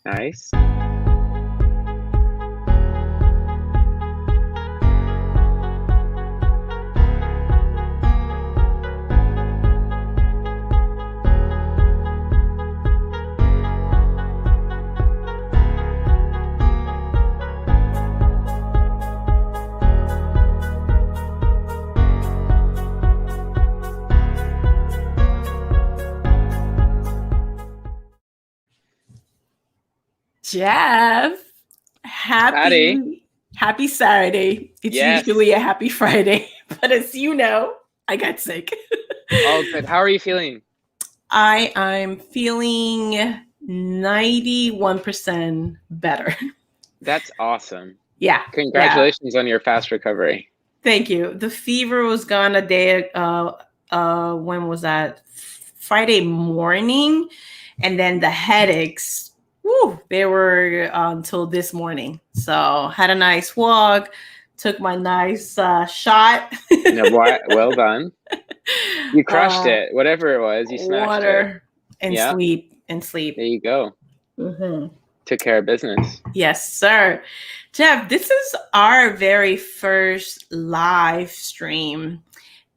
Nice. Jeff, Patty. happy Saturday. It's Yes. usually a happy Friday, but as you know, I got sick. All good. How are you feeling? I'm feeling 91% better. That's awesome. Yeah, yeah. Congratulations on your fast recovery. Thank you. The fever was gone a day when was that? Friday morning, and then the headaches, woo, they were until this morning. So had a nice walk, took my nice shot. No, well done. You crushed uh, it. Whatever it was, you smashed it. Water and Yeah, sleep. there you go. Mm-hmm. Took care of business. Yes, sir. Jeff, this is our very first live stream.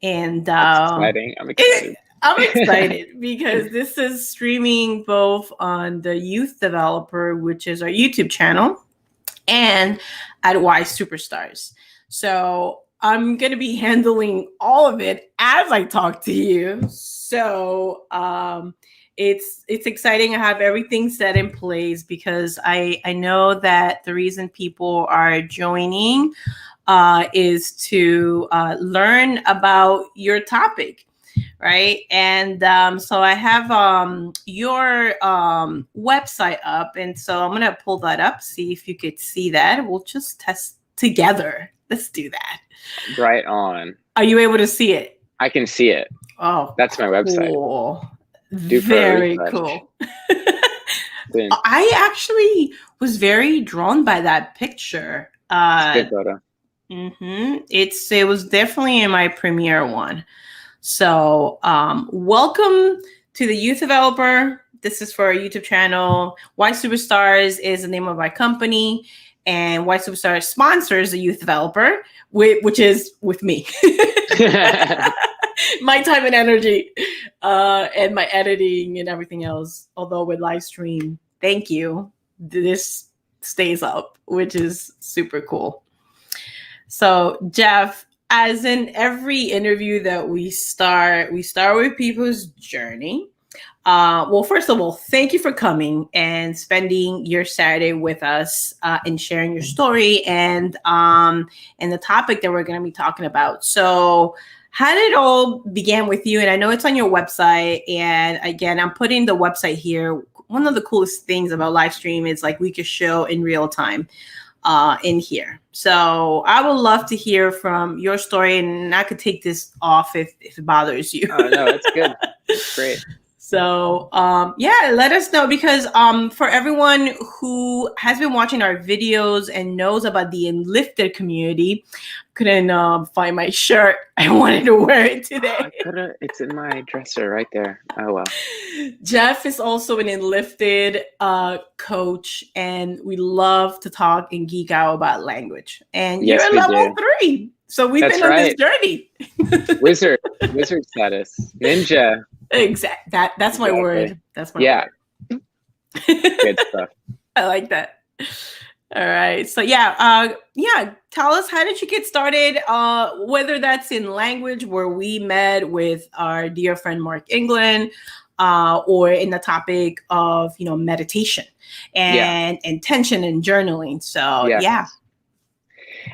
And That's exciting. I'm excited. I'm excited because this is streaming both on the Youth Developer, which is our YouTube channel, and at Y Superstars. So I'm going to be handling all of it as I talk to you. So it's exciting. I have everything set in place because I know that the reason people are joining is to learn about your topic, right? And so I have your website up, and so I'm gonna pull that up, see if you could see that. We'll just test together. Let's do that. Right on. Are you able to see it? I can see it. Oh, That's my website. cool. Due for a Very refresh. cool. Soon. I actually was very drawn by that picture. It's a good photo. Mm-hmm. It was definitely in my premiere one. So welcome to the Youth Developer. This is for our YouTube channel. Y Superstars is the name of my company, and Y Superstars sponsors the Youth Developer, which is with me. My time and energy, and my editing and everything else. Although with live stream, thank you. This stays up, which is super cool. So, Jeff, as in every interview that we start with people's journey. Well, first of all, thank you for coming and spending your Saturday with us and sharing your story and the topic that we're going to be talking about. So, how did it all began with you? And I know it's on your website. And again, I'm putting the website here. One of the coolest things about live stream is like we could show in real time in here. So I would love to hear from your story, and I could take this off if it bothers you. Oh, no, it's good. It's great. So yeah, let us know, because for everyone who has been watching our videos and knows about the Enlifted community, couldn't find my shirt. I wanted to wear it today. It's in my dresser right there. Oh, well. Jeff is also an Enlifted coach, and we love to talk and geek out about language. And Yes, you're level 3. So we've been on this journey. Wizard status. Ninja. Exactly. That's my word. That's my word. Good stuff. I like that. All right. So yeah, tell us, how did you get started? Whether that's in language, where we met with our dear friend Mark England, or in the topic of meditation and intention and journaling. So yeah.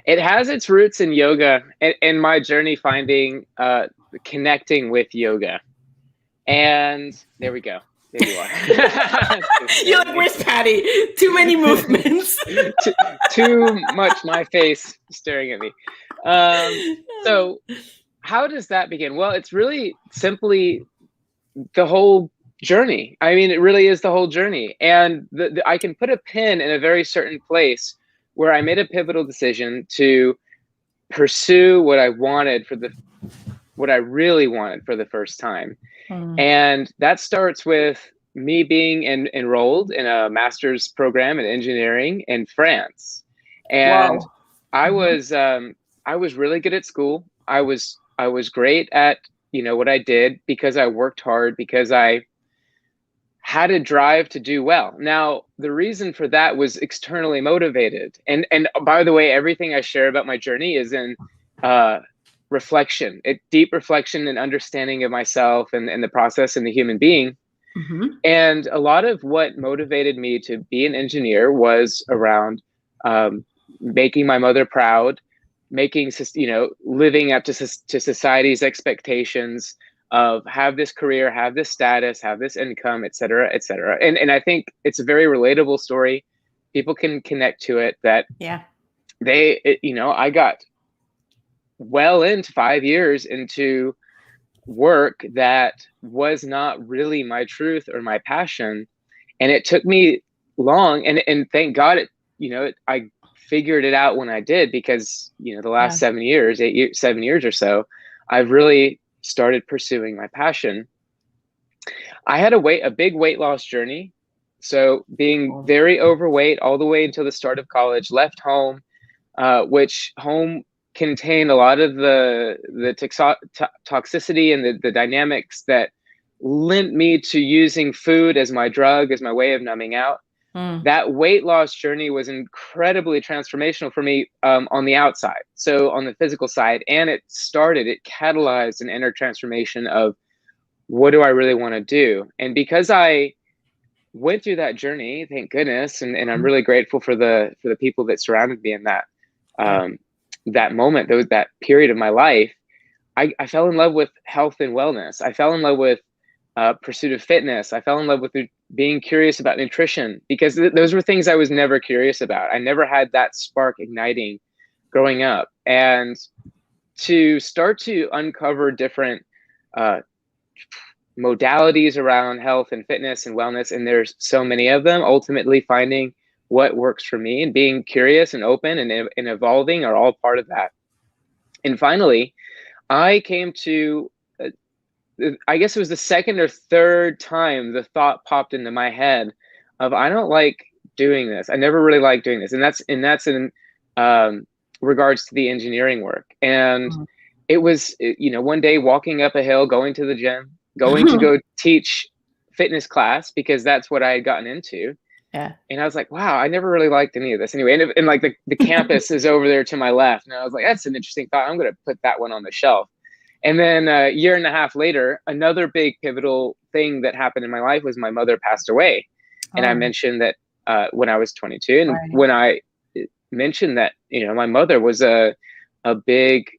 It has its roots in yoga and my journey finding connecting with yoga. And there we go. There you are. You're like, where's Patty? Too many movements. too much my face staring at me. So how does that begin? Well, it's really simply the whole journey. I mean, it really is the whole journey. And I can put a pin in a very certain place where I made a pivotal decision to pursue what I really wanted for the first time. And that starts with me being enrolled in a master's program in engineering in France. And Wow. I Mhm. was I was really good at school. I was great at, what I did because I worked hard, because I had a drive to do well. Now, the reason for that was externally motivated. And by the way, everything I share about my journey is in uh, reflection, deep reflection and understanding of myself and the process and the human being. Mhm. And a lot of what motivated me to be an engineer was around um, making my mother proud, living up to society's expectations of have this career, have this status, have this income, et cetera, et cetera. And I think it's a very relatable story. People can connect to it that Yeah. I got well into 5 years into work that was not really my truth or my passion, and it took me long, and thank God I figured it out when I did, because the last Yeah. 7 years, 8 years, 7 years or so, I've really started pursuing my passion. I had a big weight loss journey. So being Cool. very overweight all the way until the start of college, left home, which home contained a lot of the toxicity and the dynamics that lent me to using food as my drug, as my way of numbing out. Mm. That weight loss journey was incredibly transformational for me, on the outside. So on the physical side, and it catalyzed an inner transformation of what do I really want to do? And because I went through that journey, thank goodness, and I'm Mhm. really grateful for the people that surrounded me in Yeah. um, that moment, that period of my life. I fell in love with health and wellness. I fell in love with pursuit of fitness. I fell in love with being curious about nutrition, because those were things I was never curious about. I never had that spark igniting growing up. And to start to uncover different uh, modalities around health and fitness and wellness, and there's so many of them, ultimately finding what works for me and being curious and open and evolving are all part of that. And finally, I came to I guess it was the second or third time the thought popped into my head of I don't like doing this. I never really liked doing this, and that's in um, regards to the engineering work. And Mm. it was one day walking up a hill, going to the gym, going to go teach fitness class because that's what I had gotten into. Yeah. And I was like, wow, I never really liked any of this anyway. And like the campus is over there to my left, and I was like, that's an interesting thought. I'm going to put that one on the shelf. And then a year and a half later, another big pivotal thing that happened in my life was my mother passed away. And I Oh, mentioned that when I was 22, and right. when I mentioned that, my mother was a big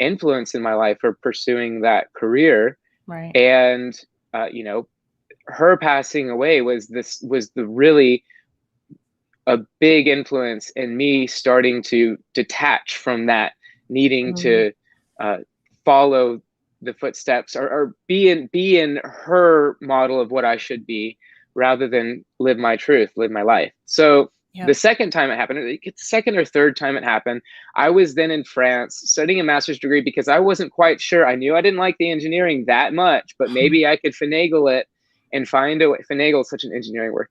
influence in my life for pursuing that career, Right. and her passing away was the really a big influence in me starting to detach from that, needing Mm. to uh, follow the footsteps, or be in her model of what I should be, rather than live my truth, live my life. So the Yep. second time it happened, the second or third time it happened, I was then in France studying a master's degree because I wasn't quite sure. I knew I didn't like the engineering that much, but maybe I could finagle it and find a way. Finagle is such an engineering word.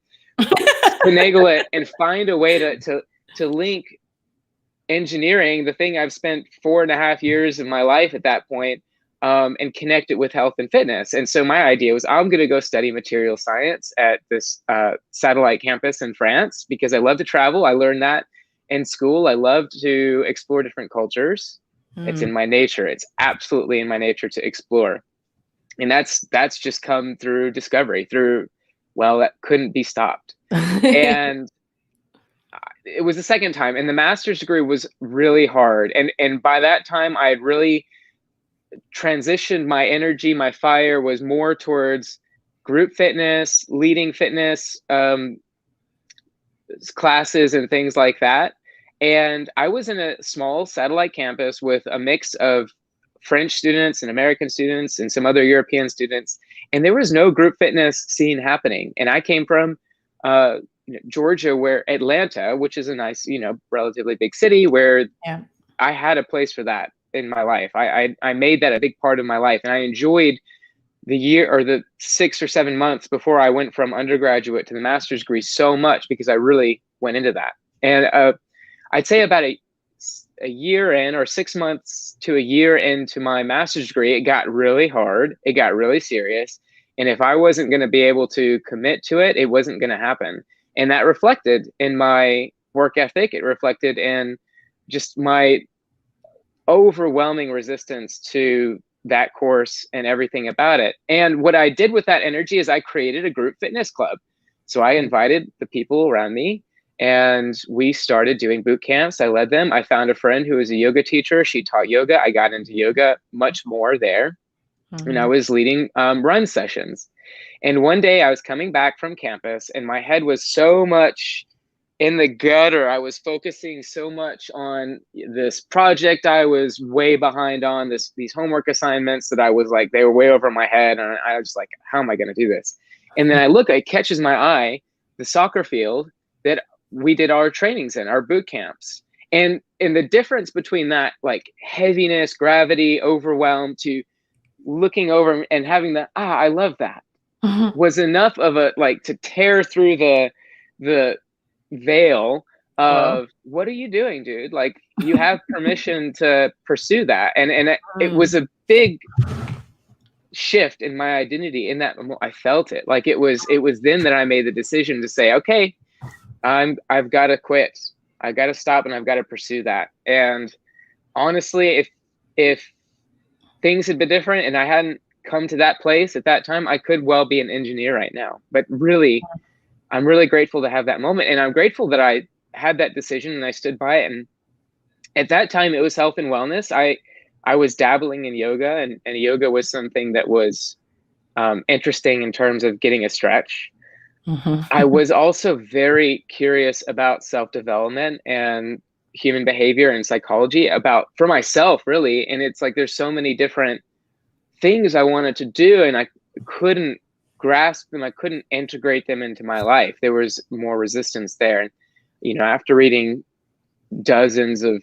Finagle it and find a way to link engineering, the thing I've spent 4.5 years of my life at that point, and connect it with health and fitness. And so my idea was I'm going to go study material science at this satellite campus in France because I love to travel. I learned that in school. I love to explore different cultures. It's Mm. in my nature. It's absolutely in my nature to explore. And that's just come through discovery, through, well, that couldn't be stopped. And it was the second time, and the master's degree was really hard, and by that time I had really transitioned. My energy, my fire was more towards group fitness, leading fitness classes and things like that. And I was in a small satellite campus with a mix of French students and American students and some other European students, and there was no group fitness scene happening. And I came from uh, Georgia, where Atlanta, which is a nice, relatively big city, where Yeah. I had a place for that in my life. I made that a big part of my life, and I enjoyed the year or the 6 or 7 months before I went from undergraduate to the master's degree so much because I really went into that. And I'd say about a year in, or 6 months to a year into my master's degree, it got really hard. It got really serious. And if I wasn't going to be able to commit to it, it wasn't going to happen. And that reflected in my work ethic. It reflected in just my overwhelming resistance to that course and everything about it. And what I did with that energy is I created a group fitness club. So I invited the people around me and we started doing boot camps. I led them. I found a friend who was a yoga teacher. She taught yoga. I got into yoga much more there. And I was leading run sessions. And one day I was coming back from campus and my head was so much in the gutter. I was focusing so much on this project I was way behind on, these homework assignments that I was like, they were way over my head. And I was like, how am I going to do this? And then it catches my eye, the soccer field that we did our trainings in, our boot camps. And the difference between that, like heaviness, gravity, overwhelm, to looking over and having I love that, was enough of to tear through the veil of what are you doing, dude? Like, you have permission to pursue that. And it was a big shift in my identity in that I felt it. Like it was then that I made the decision to say, okay, I've got to quit. I've got to stop and I've got to pursue that. And honestly, if things had been different and I hadn't come to that place at that time, I could well be an engineer right now. But really, I'm really grateful to have that moment. And I'm grateful that I had that decision and I stood by it. And at that time, it was health and wellness. I was dabbling in yoga, and yoga was something that was interesting in terms of getting a stretch. I was also very curious about self-development and human behavior and psychology for myself, really. And it's like, there's so many different things I wanted to do and I couldn't grasp them. I couldn't integrate them into my life. There was more resistance there. And, after reading dozens of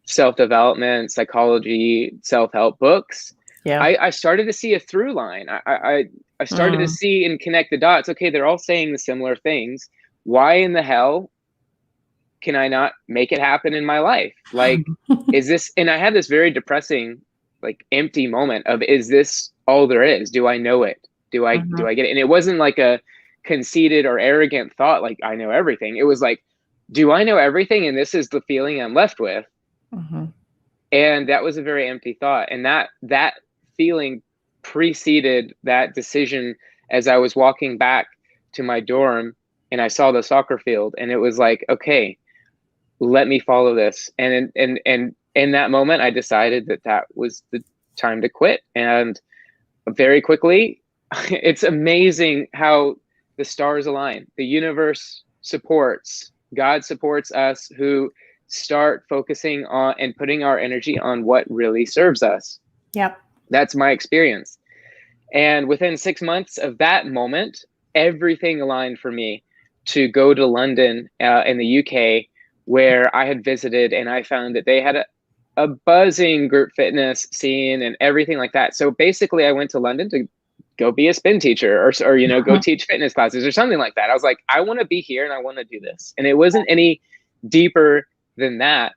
self-development, psychology, self-help books, I started to see a through line. I started to see and connect the dots. Okay, they're all saying the similar things. Why in the hell can I not make it happen in my life? Like, is this, and I had this very depressing, like, empty moment of, is this all there is? Do I know it? Do I get it? And it wasn't like a conceited or arrogant thought, like I know everything. It was like, do I know everything? And this is the feeling I'm left with. And that was a very empty thought. And that feeling preceded that decision as I was walking back to my dorm and I saw the soccer field, and it was like, okay, let me follow this. And in that moment, I decided that was the time to quit. And very quickly, it's amazing how the stars align. The universe supports, God supports us who start focusing on and putting our energy on what really serves us. Yep. That's my experience. And within 6 months of that moment, everything aligned for me to go to London in the UK, where I had visited, and I found that they had a buzzing group fitness scene and everything like that. So basically I went to London to go be a spin teacher or go teach fitness classes or something like that. I was like, I want to be here and I want to do this. And it wasn't any deeper than that.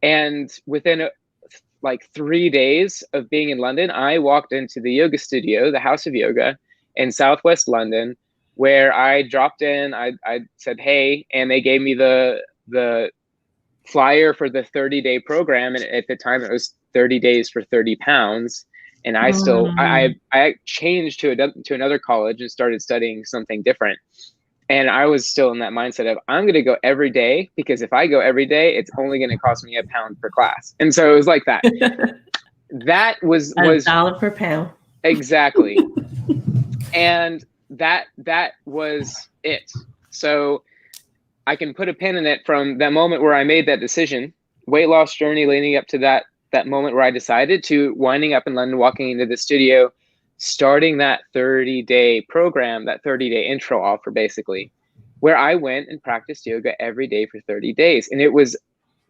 And within like 3 days of being in London, I walked into the yoga studio, the House of Yoga in Southwest London, where I dropped in. I said, hey, and they gave me the flyer for the 30-day program. And at the time it was 30 days for 30 pounds. And I still, I changed to another college and started studying something different. And I was still in that mindset of, I'm going to go every day, because if I go every day, it's only going to cost me £1 per class. And so it was like that. That was $1 per pound. Exactly. And that was it. So I can put a pin in it from that moment where I made that decision, weight loss journey leading up to that moment where I decided, to winding up in London, walking into the studio, starting that 30-day program, that 30-day intro offer, basically, where I went and practiced yoga every day for 30 days. And it was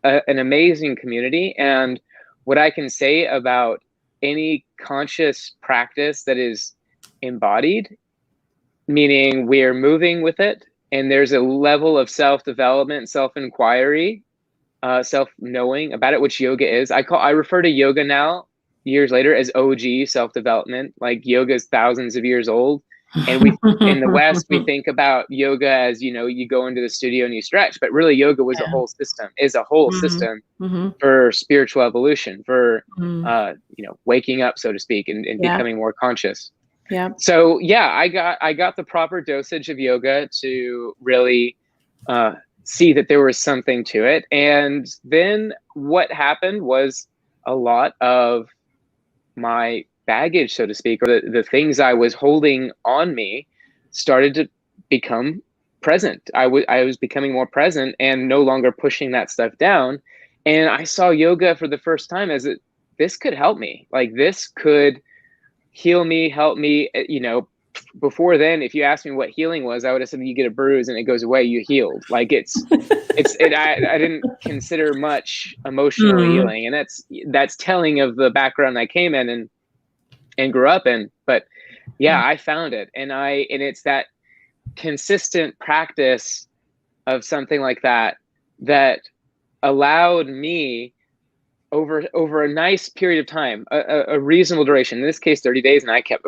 an amazing community. And what I can say about any conscious practice that is embodied, meaning we're moving with it, and there's a level of self-development, self-inquiry, self-knowing about it, which yoga is. I refer to yoga now, years later, as OG self-development. Like yoga is thousands of years old. And we in the West, we think about yoga as, you go into the studio and you stretch, but really yoga was Yeah. a whole system, is a whole system for spiritual evolution, for waking up, so to speak, and becoming more conscious. Yeah. So yeah, I got the proper dosage of yoga to really see that there was something to it. And then what happened was a lot of my baggage, so to speak, or the things I was holding on me started to become present. I was becoming more present and no longer pushing that stuff down. And I saw yoga for the first time as this could help me. Like this could heal me, help me. Before then, if you asked me what healing was, I would have said you get a bruise and it goes away, you healed. Like I didn't consider much emotional healing, and that's telling of the background I came in and grew up in. But yeah, I found it, and it's that consistent practice of something like that allowed me over a nice period of time, a reasonable duration, in this case 30 days, and I kept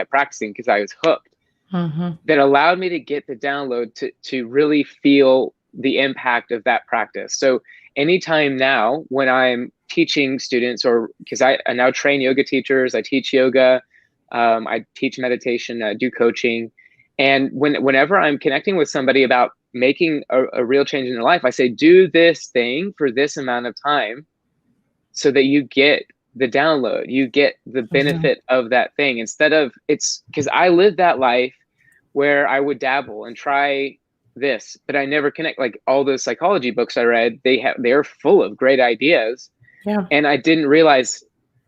practicing because I was hooked. That allowed me to get the download to really feel the impact of that practice. So anytime now when I'm teaching students, or because I now train yoga teachers, I teach yoga, I teach meditation, I do coaching, and whenever I'm connecting with somebody about making a real change in their life, I say, do this thing for this amount of time so that you get the download, you get the benefit of that thing, instead of, it's because I lived that life where I would dabble and try this, but I never connect. Like all those psychology books I read, they are full of great ideas. Yeah. And I didn't realize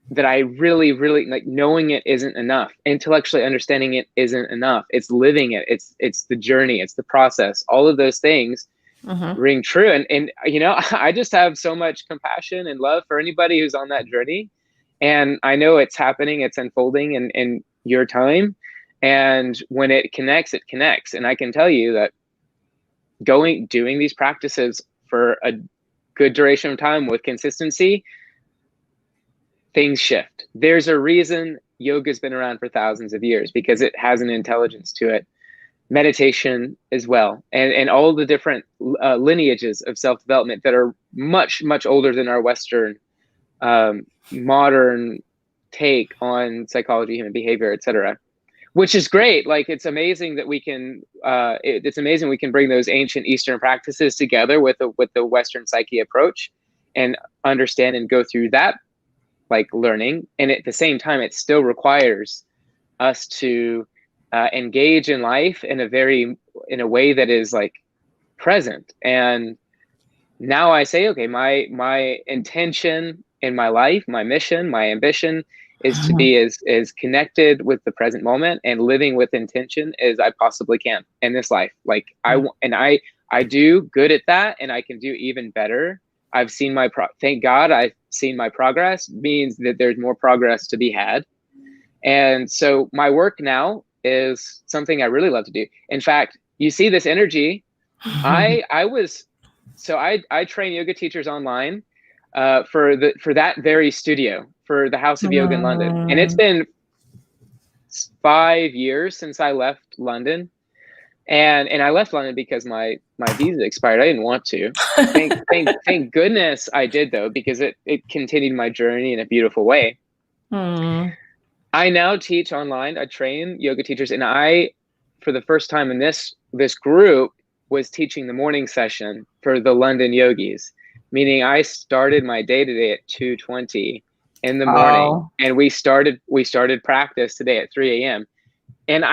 that I really, really, like, knowing it isn't enough. Intellectually understanding it isn't enough. It's living it. It's the journey. It's the process. All of those things ring true. And I just have so much compassion and love for anybody who's on that journey. And I know it's happening, it's unfolding in your time. And when it connects, it connects. And I can tell you that doing these practices for a good duration of time with consistency, things shift. There's a reason yoga's been around for thousands of years, because it has an intelligence to it. Meditation as well, and all the different lineages of self-development that are much, much older than our Western modern take on psychology, human behavior, etc. Which is great. Like, it's amazing that we can it's amazing we can bring those ancient Eastern practices together with the Western psyche approach and understand and go through that, like, learning. And at the same time, it still requires us to engage in life in a way that is, like, present. And now I say, okay, my intention in my life, my mission, my ambition is to be as connected with the present moment and living with intention as I possibly can in this life. Like, I do good at that, and I can do even better. I've seen thank God I've seen my progress, means that there's more progress to be had. And so my work now is something I really love to do. In fact, you see this energy. I train yoga teachers online for that very studio, for the House of Yoga in London. And it's been 5 years since I left London. And I left London because my visa expired. I didn't want to. Thank goodness I did, though, because it continued my journey in a beautiful way. I now teach online. I train yoga teachers, and I, for the first time in this group, was teaching the morning session for the London yogis, meaning I started my day today at 2:20 in the morning, and we started practice today at 3 a.m. And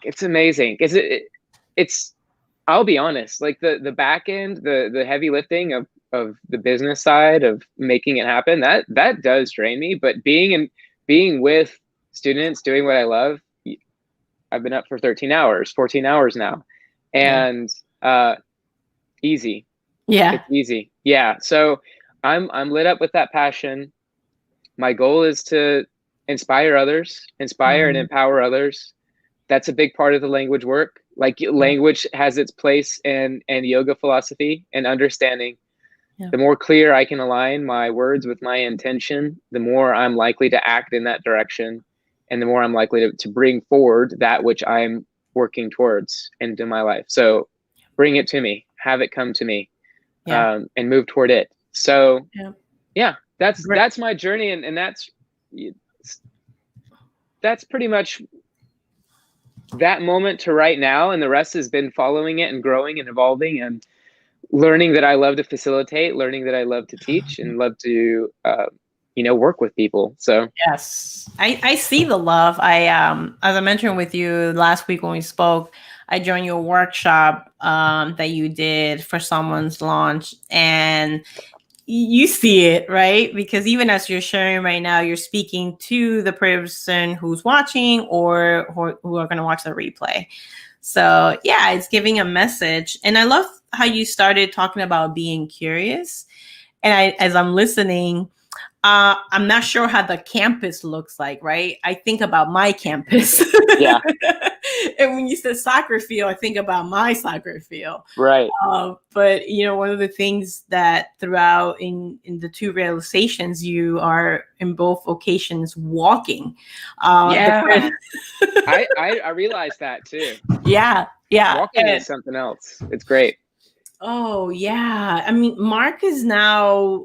it's amazing, because it's I'll be honest, like the back end, the heavy lifting of the business side of making it happen, that does drain me. But being with students, doing what I love, I've been up for 14 hours now, and easy. Yeah. It's easy. Yeah. So I'm lit up with that passion. My goal is to inspire and empower others, That's a big part of the language work. Like Yeah. language has its place in yoga philosophy and understanding. Yeah. The more clear I can align my words with my intention, the more I'm likely to act in that direction, and the more I'm likely to bring forward that which I'm working towards into my life. So bring it to me, have it come to me, Yeah. and move toward it. So Yeah. yeah, Great. that's my journey, and that's pretty much that moment to right now, and the rest has been following it and growing and evolving and learning that I love to facilitate, learning that I love to teach, and love to work with people. So Yes, I see the love. I as I mentioned with you last week when we spoke, I joined your workshop that you did for someone's launch, and you see it, right? Because even as you're sharing right now, you're speaking to the person who's watching or who are going to watch the replay. So yeah, it's giving a message, and I love how you started talking about being curious. And as I'm listening, I'm not sure how the campus looks like, right? I think about my campus. yeah, And when you said soccer field, I think about my soccer field. right. But one of the things that throughout in the two realizations, you are in both occasions walking. Yeah, I realized that too. Yeah, yeah. Walking is something else. It's great. Oh yeah, I mean, Mark has now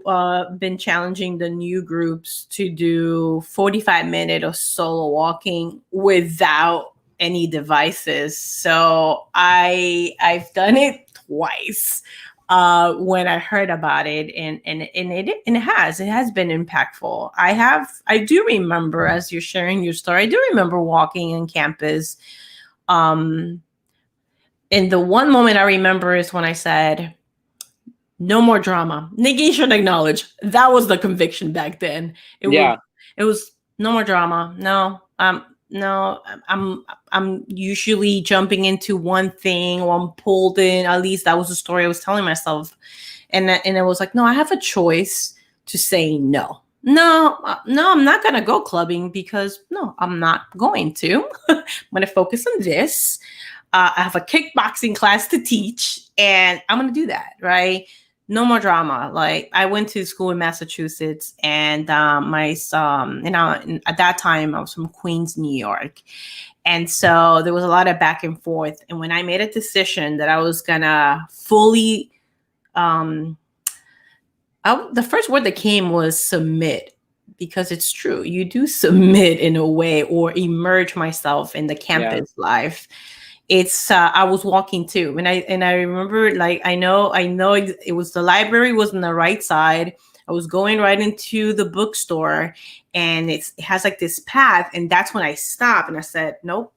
been challenging the new groups to do 45-minute of solo walking without any devices. So I've done it twice when I heard about it, and it has been impactful. I do remember, as you're sharing your story, I do remember walking in campus. Um, and the one moment I remember is when I said, no more drama. Negation acknowledge. That was the conviction back then. Yeah, It was no more drama. No, I'm usually jumping into one thing or I'm pulled in. At least that was the story I was telling myself. And it was like, no, I have a choice to say no. No, I'm not gonna go clubbing because no, I'm not going to. I'm gonna focus on this. I have a kickboxing class to teach, and I'm gonna do that, right? No more drama. Like I went to school in Massachusetts, and my son, at that time I was from Queens, New York, and so there was a lot of back and forth. And when I made a decision that I was gonna fully, the first word that came was submit, because it's true. You do submit in a way or emerge myself in the yeah, campus life. It's I was walking too, and I remember, like, I know it was, the library was on the right side. I was going right into the bookstore, and it has like this path, and that's when I stopped and I said, nope,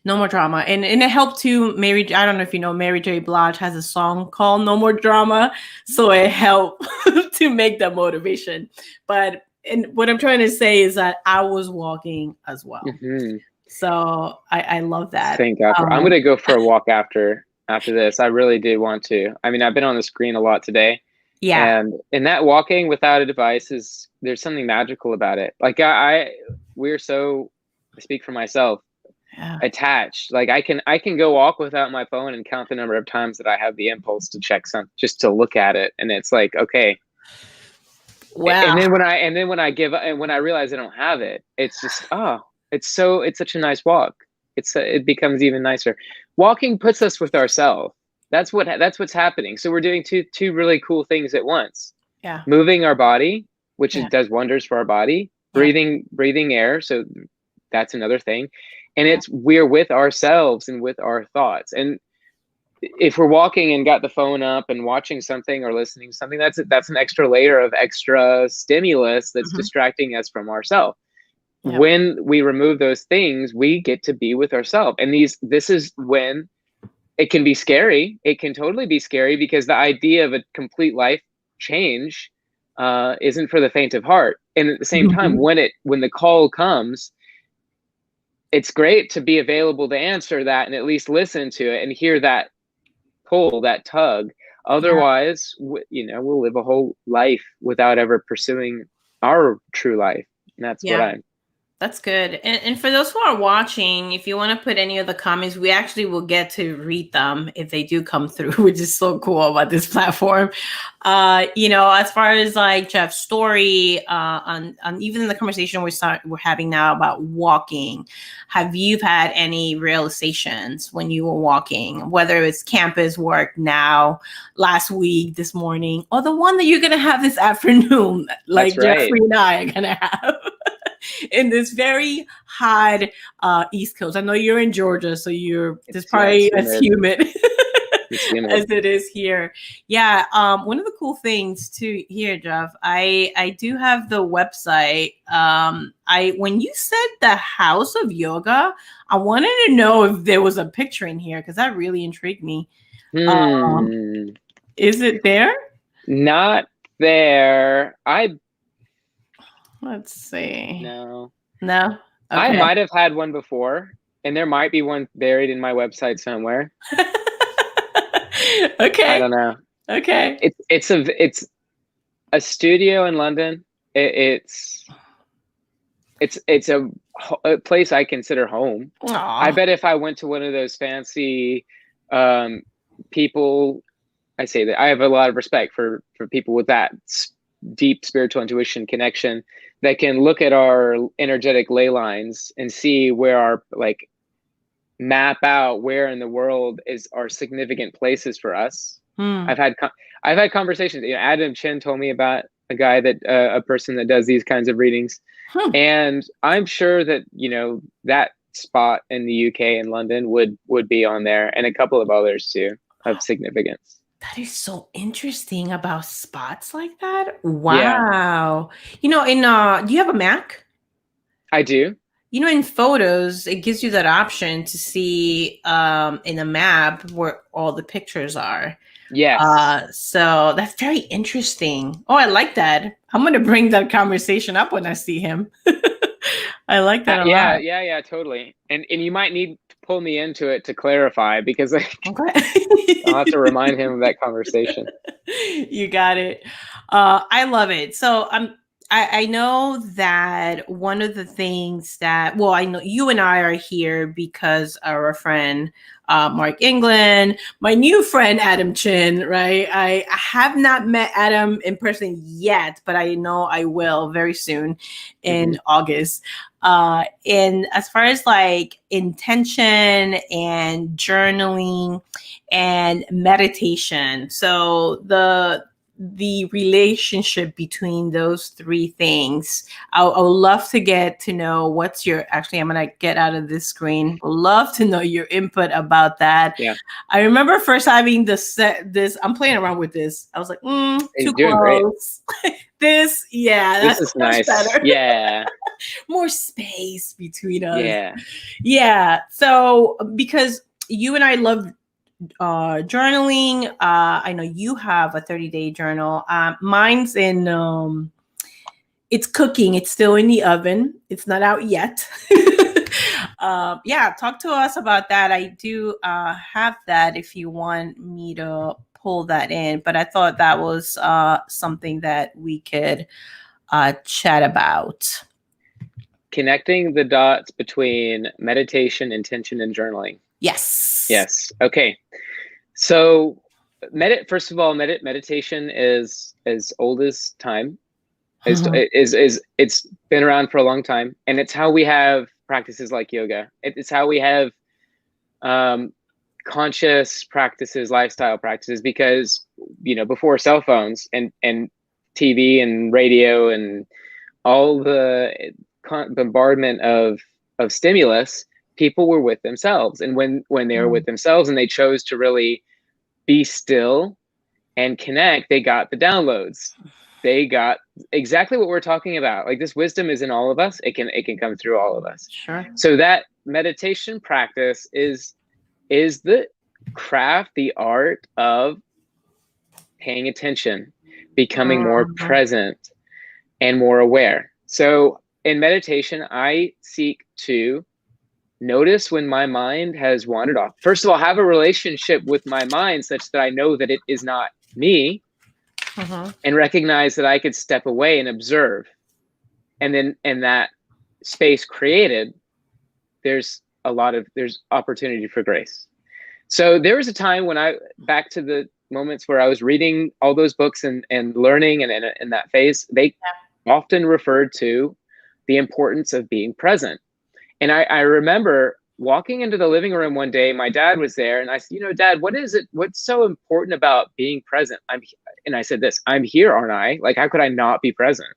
no more drama. And it helped too. I don't know if you know, Mary J. Blige has a song called No More Drama, so it helped to make that motivation. But and what I'm trying to say is that I was walking as well. hmm So I love that. Thank God I'm gonna go for a walk after this. I really do want to. I mean, I've been on the screen a lot today, Yeah. and in that walking without a device there's something magical about it. Like we're so, I speak for myself, Yeah. attached. Like I can go walk without my phone and count the number of times that I have the impulse to check some, just to look at it, and it's like, okay. Wow. And then when I give up and when I realize I don't have it, it's just, oh, it's such a nice walk. It becomes even nicer. Walking puts us with ourselves. That's what's happening. So we're doing two really cool things at once. Yeah. Moving our body, which Yeah. does wonders for our body. Yeah. Breathing air, so that's another thing. And Yeah. we're with ourselves and with our thoughts. And if we're walking and got the phone up and watching something or listening to something, that's an extra layer of extra stimulus that's Mhm. distracting us from ourselves. Yeah. When we remove those things, we get to be with ourselves. And this is when it can be scary. It can totally be scary, because the idea of a complete life change isn't for the faint of heart. And at the same time, Mhm. when the call comes, it's great to be available to answer that and at least listen to it and hear that pull, that tug. Yeah. Otherwise, we'll live a whole life without ever pursuing our true life. And that's what Yeah. That's good. And for those who are watching, if you want to put any of the comments, we actually will get to read them if they do come through, which is so cool about this platform. As far as like Jeff's story, on even the conversation we're having now about walking, have you had any realizations when you were walking, whether it's campus work now, last week, this morning, or the one that you're gonna have this afternoon, like That's right. Jeffrey and I are gonna have? In this very hot East Coast. I know you're in Georgia, so it's probably as humid as it is here. Yeah. One of the cool things too here, Jeff, I do have the website. When you said the House of Yoga, I wanted to know if there was a picture in here because that really intrigued me. Is it there? Not there. Let's see. No. Okay. I might have had one before, and there might be one buried in my website somewhere. Okay. I don't know. Okay. It's a studio in London. It's a place I consider home. Aww. I bet if I went to one of those fancy people, I say that I have a lot of respect for people with that deep spiritual intuition connection that can look at our energetic ley lines and see where our map out where in the world are significant places for us. I've had conversations. Adam Chin told me about a guy a person that does these kinds of readings, and I'm sure that that spot in the UK and London would be on there, and a couple of others too of significance. That is so interesting about spots like that. Wow. Yeah. Do you have a Mac? I do. In photos, it gives you that option to see in a map where all the pictures are. Yes. So that's very interesting. Oh, I like that. I'm going to bring that conversation up when I see him. I like that a lot. Yeah, totally. And you might need to pull me into it to clarify because okay. I'll have to remind him of that conversation. You got it. I love it. So I know that one of the things I know you and I are here because our friend Mark England, my new friend Adam Chin, right? I have not met Adam in person yet, but I know I will very soon in August. And as far as like intention and journaling and meditation, so the relationship between those three things. I would love to get to know I'm going to get out of this screen. I'd love to know your input about that. Yeah. I remember first having this, I'm playing around with this. I was like, too close. This is nice. Better. Yeah. More space between us. Yeah. Yeah. So because you and I love journaling, I know you have a 30-day journal. Mine's in it's cooking. It's still in the oven. It's not out yet. Talk to us about that. I do have that if you want me to pull that in, but I thought that was something that we could chat about. Connecting the dots between meditation, intention, and journaling. Yes. Okay. So, first of all, meditation is as old as time. It's been around for a long time, and it's how we have practices like yoga. It's how we have conscious practices, lifestyle practices, because before cell phones and TV and radio and all the bombardment of stimulus, people were with themselves, and when they were with themselves and they chose to really be still and connect, they got the downloads. They got exactly what we're talking about. Like, this wisdom is in all of us. It can come through all of us. Sure. So that meditation practice is the craft, the art of paying attention, becoming more present and more aware. So in meditation, I seek to notice when my mind has wandered off. First of all, have a relationship with my mind such that I know that it is not me, and recognize that I could step away and observe. And that space created, there's there's opportunity for grace. So there was a time when back to the moments where I was reading all those books and learning, and in that phase, they often referred to the importance of being present. And I remember walking into the living room one day, my dad was there, and I said, Dad, what's so important about being present? And I said this, I'm here, aren't I? Like, how could I not be present?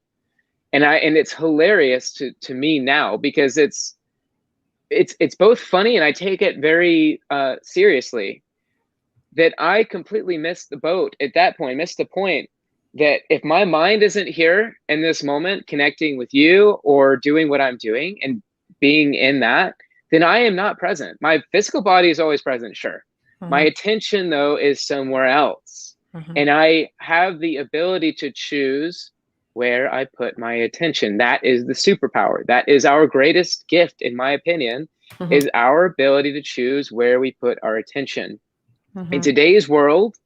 And it's hilarious to me now, because it's both funny, and I take it very seriously, that I completely missed the boat at that point, missed the point that if my mind isn't here in this moment, connecting with you or doing what I'm doing and being in that, then I am not present. My physical body is always present, sure. My attention, though, is somewhere else. And I have the ability to choose where I put my attention. That is the superpower. That is our greatest gift, in my opinion, is our ability to choose where we put our attention. In today's world,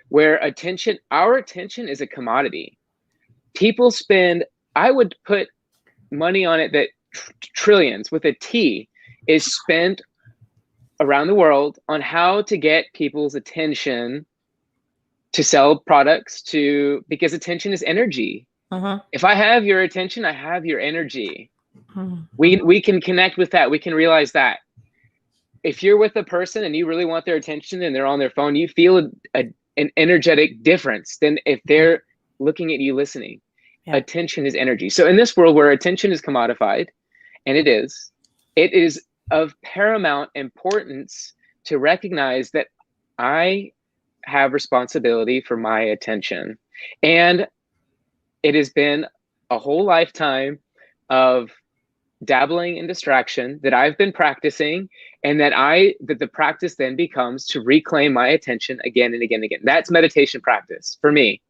where our attention is a commodity. People spend, I would put money on it that trillions with a T is spent around the world on how to get people's attention to sell products, because attention is energy. If I have your attention, I have your energy. We can connect with that. We can realize that if you're with a person and you really want their attention and they're on their phone, you feel an energetic difference than if they're looking at you listening. Attention is energy. So in this world where attention is commodified, and it is of paramount importance to recognize that I have responsibility for my attention. And it has been a whole lifetime of dabbling in distraction that I've been practicing, and that the practice then becomes to reclaim my attention again and again and again. That's meditation practice for me.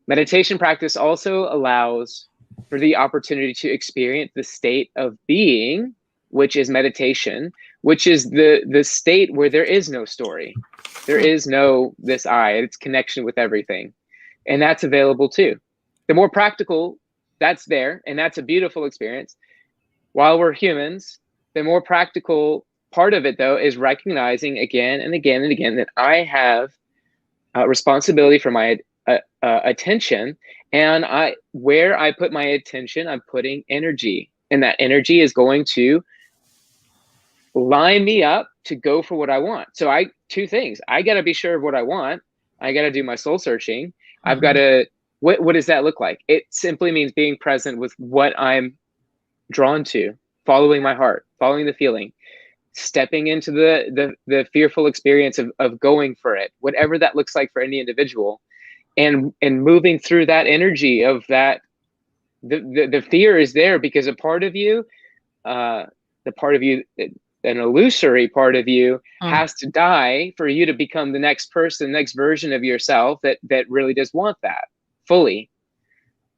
Meditation practice also allows for the opportunity to experience the state of being, which is meditation, which is the state where there is no story. There is no this I, it's connection with everything. And that's available too. The more practical that's there, and that's a beautiful experience. While we're humans, the more practical part of it, though, is recognizing again and again and again that I have responsibility for my attention, and where I put my attention, I'm putting energy, and that energy is going to line me up to go for what I want. So two things. I got to be sure of what I want. I got to do my soul searching. I've got to, what does that look like? It simply means being present with what I'm drawn to, following my heart, following the feeling, stepping into the fearful experience of going for it, whatever that looks like for any individual, and moving through that energy of that. The fear is there because a part of you, the part of you, an illusory part of you, has to die for you to become the next person, next version of yourself that really does want that fully.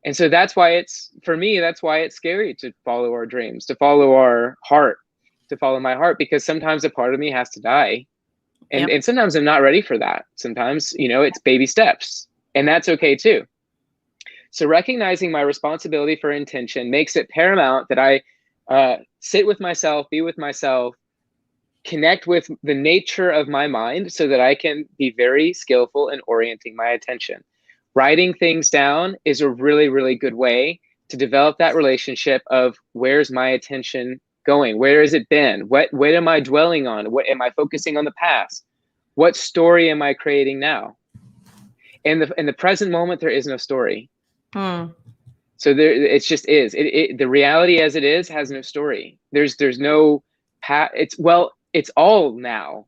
And so that's why for me, that's why it's scary to follow our dreams, to follow our heart, to follow my heart, because sometimes a part of me has to die. And sometimes I'm not ready for that. Sometimes, it's baby steps, and that's okay too. So recognizing my responsibility for intention makes it paramount that I sit with myself, be with myself, connect with the nature of my mind so that I can be very skillful in orienting my attention. Writing things down is a really, really good way to develop that relationship of where's my attention going? Where has it been? What am I dwelling on? What am I focusing on the past? What story am I creating now? In the present moment, there is no story. So it just is. The reality as it is has no story. There's no it's all now,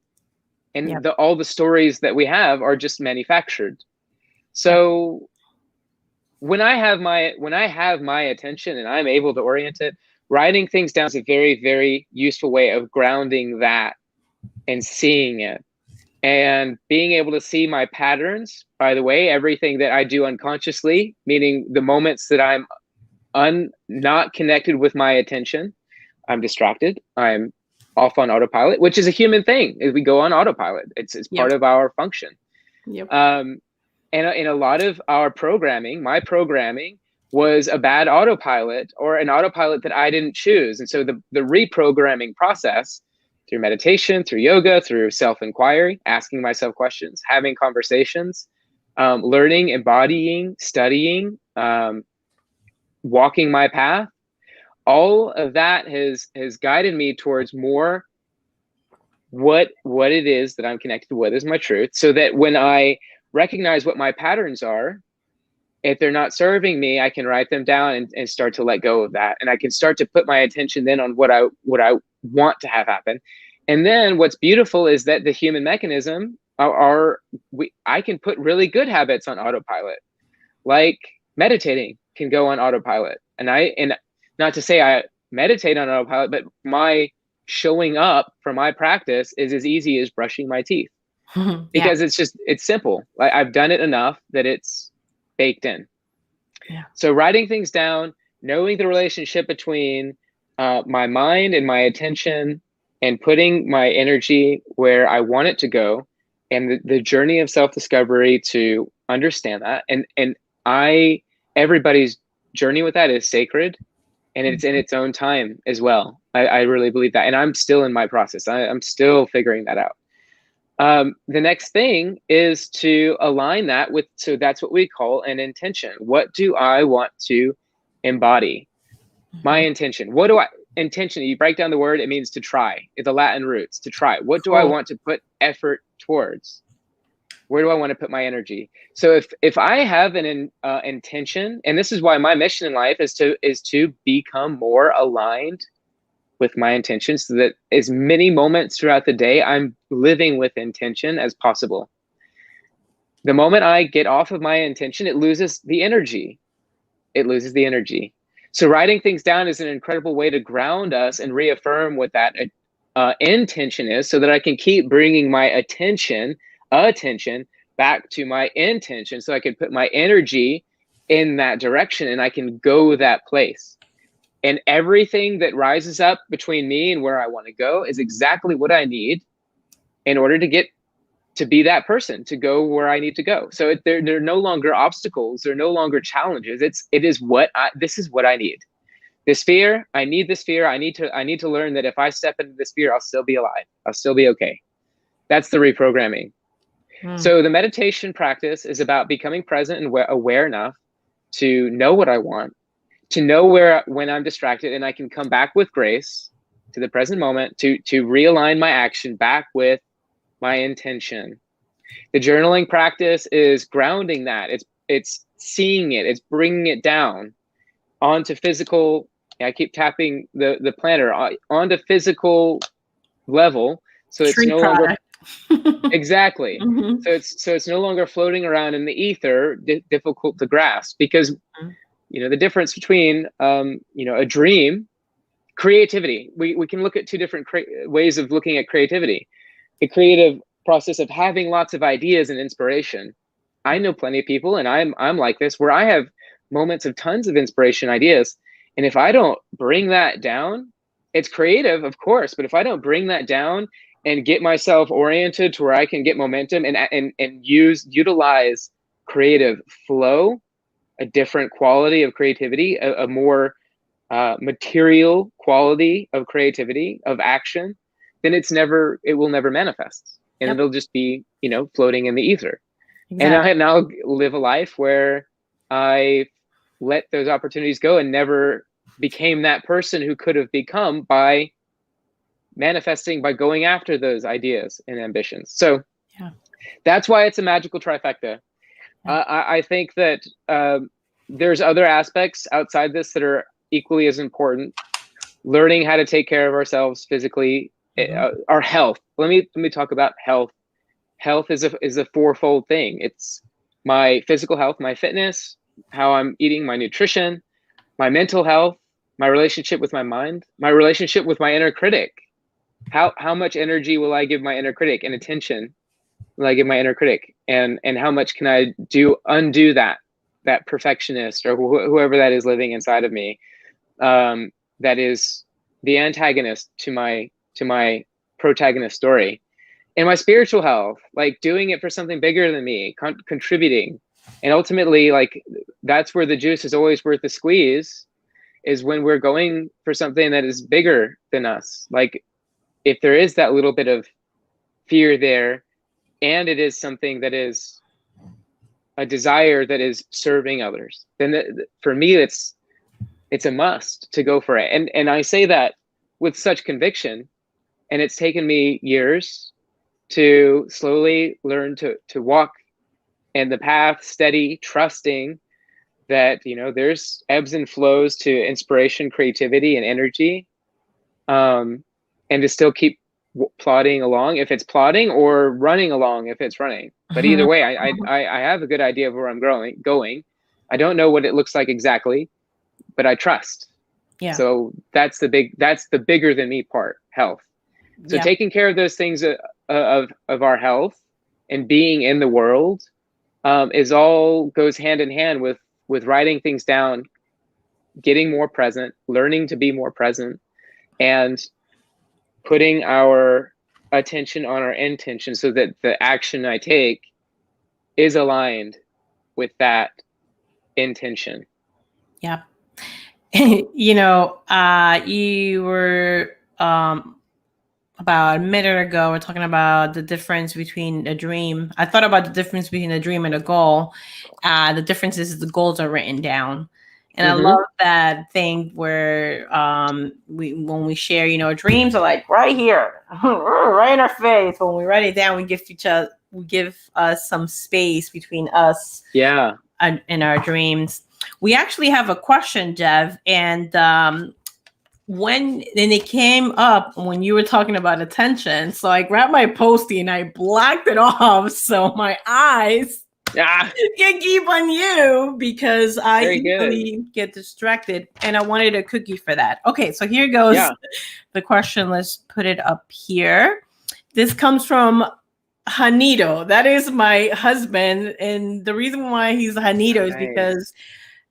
and all the stories that we have are just manufactured. So when I have my attention and I'm able to orient it, writing things down is a very, very useful way of grounding that and seeing it, and being able to see my patterns. By the way, everything that I do unconsciously, meaning the moments that I'm not connected with my attention, I'm distracted, I'm off on autopilot, which is a human thing. Is we go on autopilot. It's part of our function. And in a lot of our programming, my programming was a bad autopilot or an autopilot that I didn't choose. And so the reprogramming process through meditation, through yoga, through self-inquiry, asking myself questions, having conversations, learning, embodying, studying, walking my path, all of that has guided me towards more what it is that I'm connected with is my truth, so that when I recognize what my patterns are, if they're not serving me, I can write them down and start to let go of that. And I can start to put my attention then on what I want to have happen. And then what's beautiful is that the human mechanism I can put really good habits on autopilot, like meditating can go on autopilot. And not to say I meditate on autopilot, but my showing up for my practice is as easy as brushing my teeth, because it's simple. Like, I've done it enough that it's baked in. Yeah. So writing things down, knowing the relationship between my mind and my attention, and putting my energy where I want it to go, and the journey of self-discovery to understand that. And everybody's journey with that is sacred, and it's in its own time as well. I really believe that. And I'm still in my process. I'm still figuring that out. The next thing is to align that with, so that's what we call an intention. What do I want to embody? My intention. Intention, you break down the word, it means to try. The Latin roots, to try. What do I want to put effort towards? Where do I want to put my energy? So if I have an intention, and this is why my mission in life is to become more aligned with my intention, so that as many moments throughout the day I'm living with intention as possible. The moment I get off of my intention, it loses the energy. So writing things down is an incredible way to ground us and reaffirm what that intention is, so that I can keep bringing my attention back to my intention, so I can put my energy in that direction and I can go that place. And everything that rises up between me and where I want to go is exactly what I need in order to get to be that person, to go where I need to go. So they're no longer obstacles. They're no longer challenges. This is what I need. This fear, I need this fear. I need to learn that if I step into this fear, I'll still be alive. I'll still be okay. That's the reprogramming. So the meditation practice is about becoming present and aware enough to know what I want, to know when I'm distracted, and I can come back with grace to the present moment to realign my action back with my intention. The journaling practice is grounding that. It's seeing it. It's bringing it down onto physical. I keep tapping the planner onto physical level, so it's no longer exactly. So it's no longer floating around in the ether, difficult to grasp, because the difference between a dream, creativity. We can look at two different ways of looking at creativity. A creative process of having lots of ideas and inspiration. I know plenty of people, and I'm like this, where I have moments of tons of inspiration, ideas, and if I don't bring that down, it's creative, of course, but if I don't bring that down and get myself oriented to where I can get momentum and utilize creative flow, a different quality of creativity, a more material quality of creativity, of action, then it will never manifest, and it'll just be floating in the ether. Exactly. And I now live a life where I let those opportunities go and never became that person who could have become by manifesting, by going after those ideas and ambitions. So that's why it's a magical trifecta. I think that there's other aspects outside this that are equally as important. Learning how to take care of ourselves physically, our health. Let me talk about health. Health is a fourfold thing. It's my physical health, my fitness, how I'm eating, my nutrition, my mental health, my relationship with my mind, my relationship with my inner critic. How much energy will I give my inner critic, and attention will I give my inner critic, and how much can I undo that perfectionist or whoever that is living inside of me, that is the antagonist to my protagonist story. And my spiritual health, like doing it for something bigger than me, contributing, And ultimately, like, that's where the juice is always worth the squeeze, is when we're going for something that is bigger than us. Like, if there is that little bit of fear there, and it is something that is a desire that is serving others, then for me, it's a must to go for it. And I say that with such conviction, and it's taken me years to slowly learn to walk in the path, steady, trusting that, there's ebbs and flows to inspiration, creativity, and energy, and to still keep plodding along if it's plodding, or running along if it's running. But either way, I have a good idea of where I'm going. I don't know what it looks like exactly, but I trust. Yeah. So that's the bigger than me part, health. So taking care of those things of our health and being in the world goes hand in hand with writing things down, getting more present, learning to be more present, and putting our attention on our intention so that the action I take is aligned with that intention. Yeah. You were about a minute ago, we're talking about the difference between a dream. I thought about the difference between a dream and a goal. The difference is the goals are written down. And I love that thing where when we share, dreams are like right here, right in our face. When we write it down, we give us some space between us and our dreams. We actually have a question, Jeff, and then it came up when you were talking about attention. So I grabbed my Post-it and I blacked it off so my eyes can keep on you, because I easily get distracted, and I wanted a cookie for that. Okay, so here goes the question. Let's put it up here. This comes from Janito. That is my husband, and the reason why he's Janito is because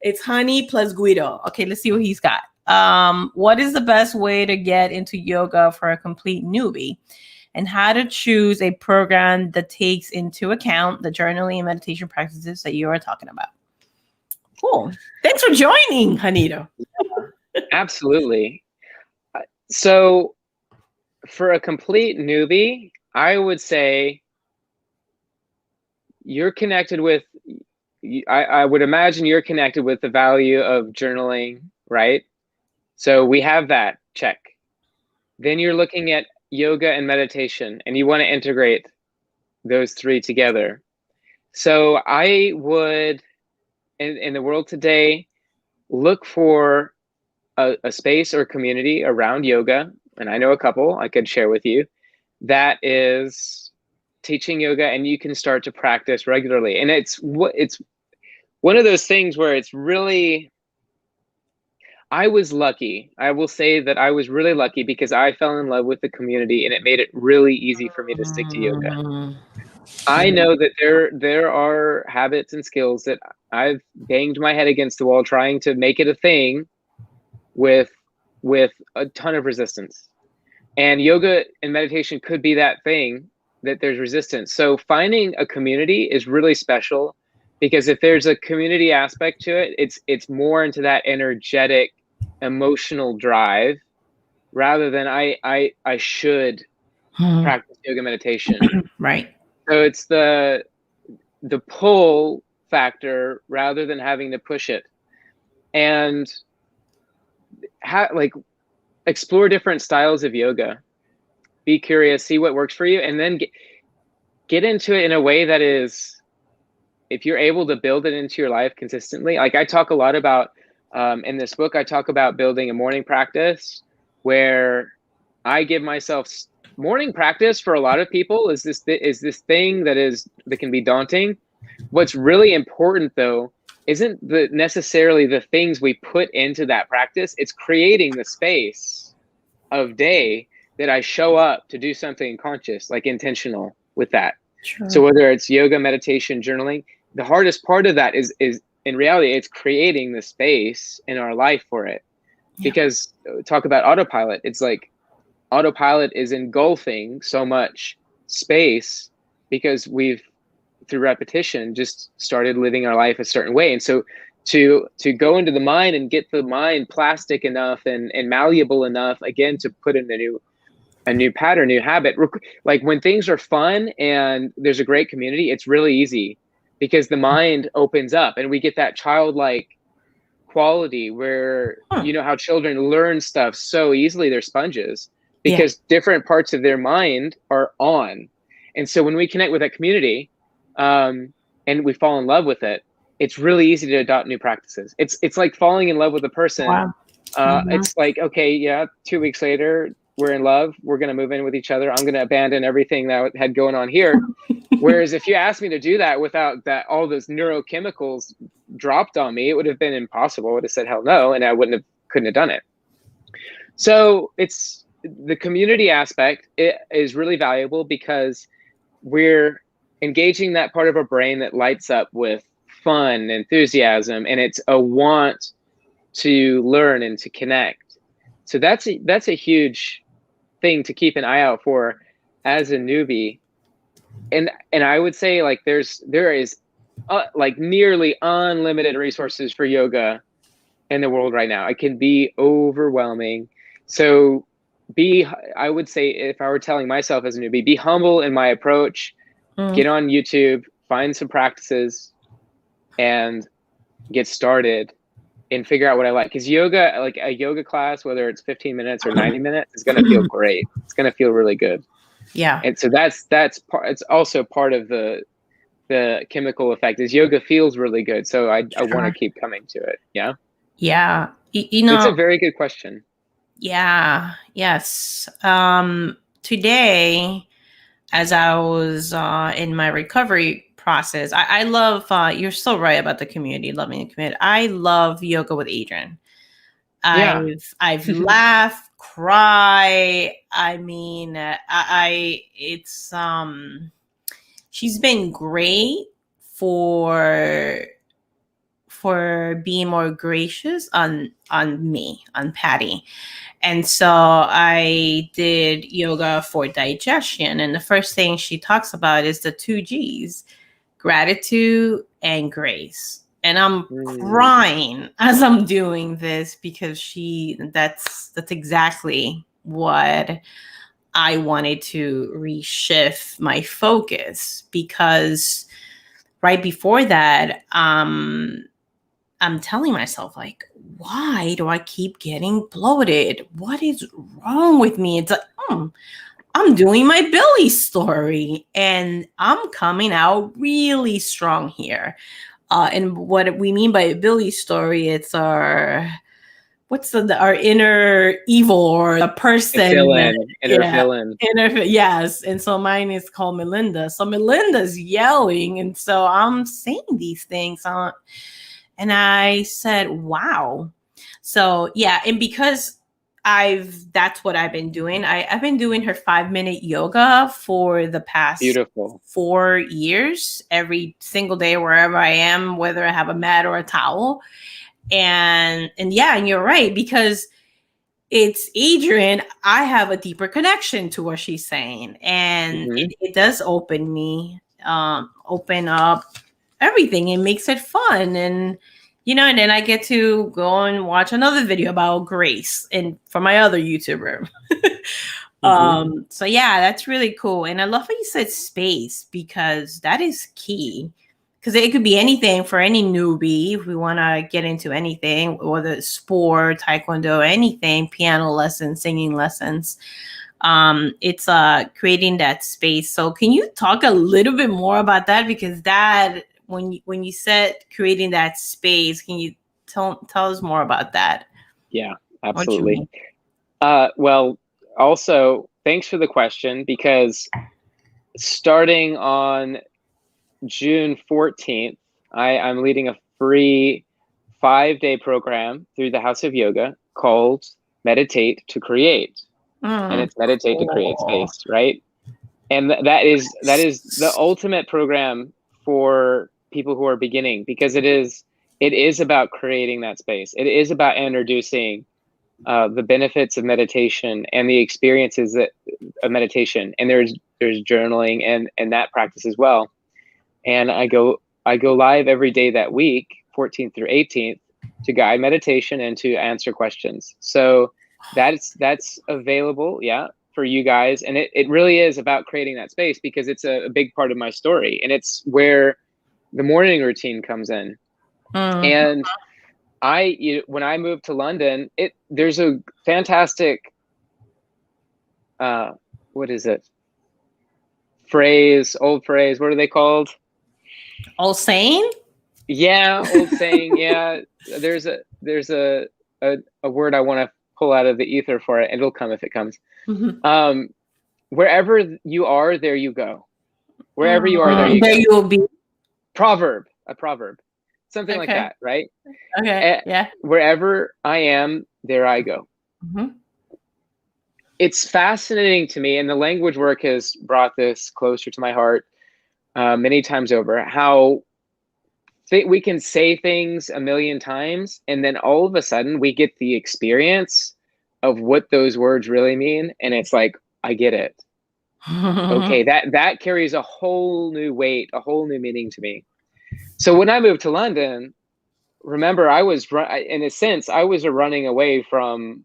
it's honey plus Guido. Okay, let's see what he's got. What is the best way to get into yoga for a complete newbie, and how to choose a program that takes into account the journaling and meditation practices that you are talking about? Cool. Thanks for joining, Janito. Absolutely. So for a complete newbie, I would say you're connected with, I would imagine you're connected with the value of journaling, right? So we have that check. Then you're looking at yoga and meditation, and you want to integrate those three together. So I would, in the world today, look for a space or community around yoga, and I know a couple I could share with you, that is teaching yoga, and you can start to practice regularly. And it's one of those things where it's really, I was lucky. I will say that I was really lucky because I fell in love with the community, and it made it really easy for me to stick to yoga. I know that there are habits and skills that I've banged my head against the wall trying to make it a thing with a ton of resistance. And yoga and meditation could be that thing that there's resistance. So finding a community is really special, because if there's a community aspect to it, it's more into that energetic, emotional drive, rather than I should practice yoga meditation. Right. So it's the pull factor rather than having to push it. And explore different styles of yoga. Be curious, see what works for you, and then get into it in a way that is, if you're able to build it into your life consistently. Like I talk a lot about in this book, I talk about building a morning practice where I give myself morning practice. For a lot of people is this thing that can be daunting. What's really important though isn't necessarily the things we put into that practice. It's creating the space of day that I show up to do something conscious, like intentional with that. Sure. So whether it's yoga, meditation, journaling, the hardest part of that is in reality, it's creating the space in our life for it. Yeah. Because talk about autopilot. It's like autopilot is engulfing so much space because we've through repetition, just started living our life a certain way. And so to go into the mind and get the mind plastic enough and malleable enough, again, to put in a new pattern, new habit. Like when things are fun and there's a great community, it's really easy because the mind opens up and we get that childlike quality where, you know, how children learn stuff so easily, they're sponges because different parts of their mind are on. And so when we connect with that community, and we fall in love with it, it's really easy to adopt new practices. It's like falling in love with a person. Wow. It's like, okay, yeah, 2 weeks later, we're in love. We're going to move in with each other. I'm going to abandon everything that had going on here. Whereas if you asked me to do that without that, all those neurochemicals dropped on me, it would have been impossible. I would have said, hell no. And I couldn't have done it. So it's the community aspect. It is really valuable because we're engaging that part of our brain that lights up with fun, enthusiasm, and it's a want to learn and to connect. So that's a huge thing to keep an eye out for as a newbie. And I would say like there is like nearly unlimited resources for yoga in the world right now. It can be overwhelming. So I would say, if I were telling myself as a newbie, be humble in my approach, get on YouTube, find some practices and get started and figure out what I like. Because yoga, like a yoga class, whether it's 15 minutes or 90 minutes, is going to feel great. It's going to feel really good. Yeah. And so that's part. It's also part of the chemical effect is yoga feels really good. So I want to keep coming to it. Yeah. Yeah. You know, it's a very good question. Yeah. Yes. Today, as I was in my recovery process, I love, you're so right about the community, loving the community. I love yoga with Adrian. Yeah. I've laughed, cry. I mean, it's, she's been great for being more gracious on me, on Patty. And so I did yoga for digestion. And the first thing she talks about is the 2 G's, gratitude and grace. And I'm crying as I'm doing this because that's exactly what I wanted to reshift my focus, because right before that, I'm telling myself, like, why do I keep getting bloated? What is wrong with me? It's like, I'm doing my belly story and I'm coming out really strong here. And what we mean by a belly story, it's our inner evil, or a person. Yes. And so mine is called Melinda. So Melinda's yelling. And so I'm saying these things. And I said, wow. So yeah. And because that's what I've been doing. I've been doing her 5-minute yoga for the past 4 years, every single day, wherever I am, whether I have a mat or a towel. And yeah, and you're right, because it's Adrian, I have a deeper connection to what she's saying. And it does open up everything. It makes it fun. And, you know, and then I get to go and watch another video about grace and from my other YouTuber. So yeah, that's really cool. And I love how you said space, because that is key. Because it could be anything for any newbie. If we want to get into anything, whether it's sport, taekwondo, anything, piano lessons, singing lessons, it's creating that space. So can you talk a little bit more about that? Because that, when you said creating that space, can you tell us more about that? Yeah, absolutely. Well, also, thanks for the question, because starting on June 14th, I'm leading a free 5-day program through the House of Yoga called Meditate to Create. And it's Meditate to Create Space, right? And that is the ultimate program for people who are beginning, because it is about creating that space. It is about introducing the benefits of meditation and the experiences of meditation. And there's journaling and that practice as well. and I go live every day that week, 14th through 18th, to guide meditation and to answer questions. So that's available, yeah, for you guys. And it really is about creating that space, because it's a big part of my story, and it's where the morning routine comes in. Mm. And when I moved to London, there's a fantastic what is it? Old phrase. What are they called? All sane? Yeah, old saying. Yeah, there's a word I want to pull out of the ether for it, and it'll come if it comes. Mm-hmm. Um, Wherever you are, there you go. Wherever you are, there you There go. you will be. A proverb, something like Okay. that, right? Okay. Yeah. Wherever I am, there I go. Mm-hmm. It's fascinating to me, and the language work has brought this closer to my heart many times over, how we can say things a million times, and then all of a sudden we get the experience of what those words really mean, and it's like, I get it. Okay, that carries a whole new weight, a whole new meaning to me. So when I moved to London, remember, in a sense, I was running away from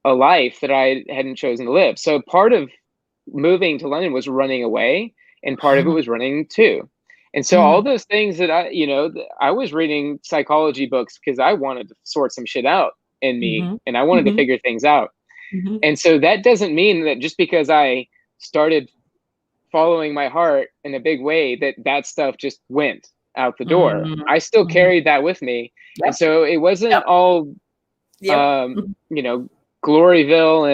a life that I hadn't chosen to live. So part of moving to London was running away, and part of it was running too. And so all those things that I was reading psychology books because I wanted to sort some shit out in me, Mm-hmm. and I wanted to Mm-hmm. figure things out. Mm-hmm. And so that doesn't mean that just because I started following my heart in a big way, that stuff just went out the door. I still Mm-hmm. carried that with me. And Yep. so it Yep. wasn't all Yep. um, you know, Gloryville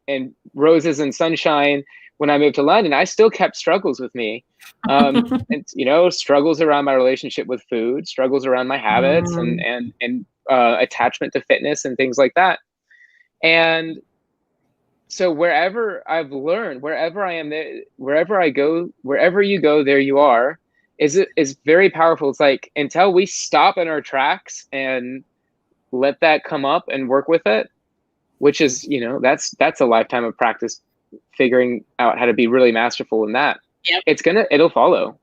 and roses and sunshine. When I moved to London, I still kept struggles with me. And struggles around my relationship with food, struggles around my habits, and attachment to fitness and things like that. And so wherever I've learned, wherever I am, there, wherever I go, wherever you go, there you are, is very powerful. It's like, until we stop in our tracks and let that come up and work with it, which is, that's a lifetime of practice, figuring out how to be really masterful in that. Yep. It'll follow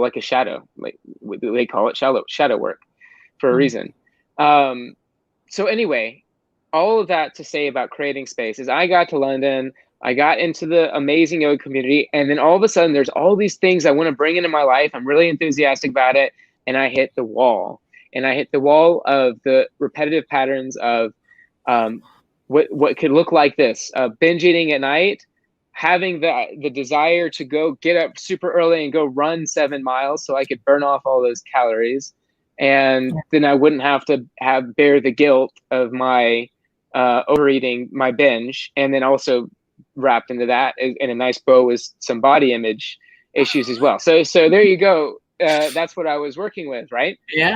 like a shadow. Like they call it shadow work for a reason. So anyway, all of that to say about creating space is, I got to London, I got into the amazing yoga community, and then all of a sudden there's all these things I want to bring into my life. I'm really enthusiastic about it, and I hit the wall. And I hit the wall of the repetitive patterns of what could look like this: binge eating at night, having the desire to go get up super early and go run 7 miles so I could burn off all those calories, and then I wouldn't have to bear the guilt of my overeating, my binge, and then also wrapped into that in a nice bow is some body image issues as well. So there you go. That's what I was working with, right? Yeah.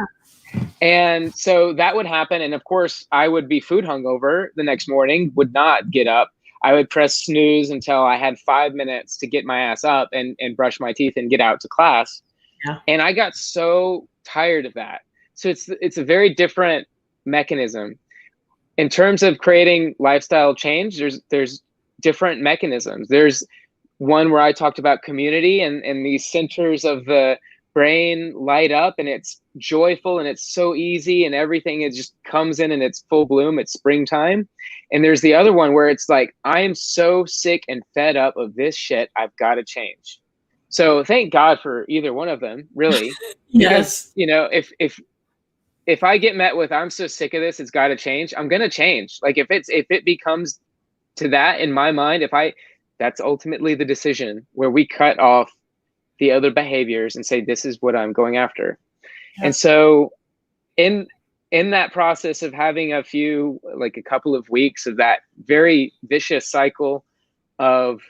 And so that would happen. And of course, I would be food hungover the next morning, would not get up. I would press snooze until I had 5 minutes to get my ass up and brush my teeth and get out to class. Yeah. And I got so tired of that. So it's a very different mechanism. In terms of creating lifestyle change, there's different mechanisms. There's one where I talked about community, and these centers of the brain light up, and it's joyful, and it's so easy, and everything, it just comes in its full bloom. It's springtime. And there's the other one where it's like, I am so sick and fed up of this shit, I've got to change. So thank God for either one of them, really. Yes. Because if I get met with, I'm so sick of this, it's got to change, I'm gonna change. Like if it becomes to that in my mind, that's ultimately the decision where we cut off the other behaviors and say, this is what I'm going after. Yeah. And so in that process of having a couple of weeks of that very vicious cycle of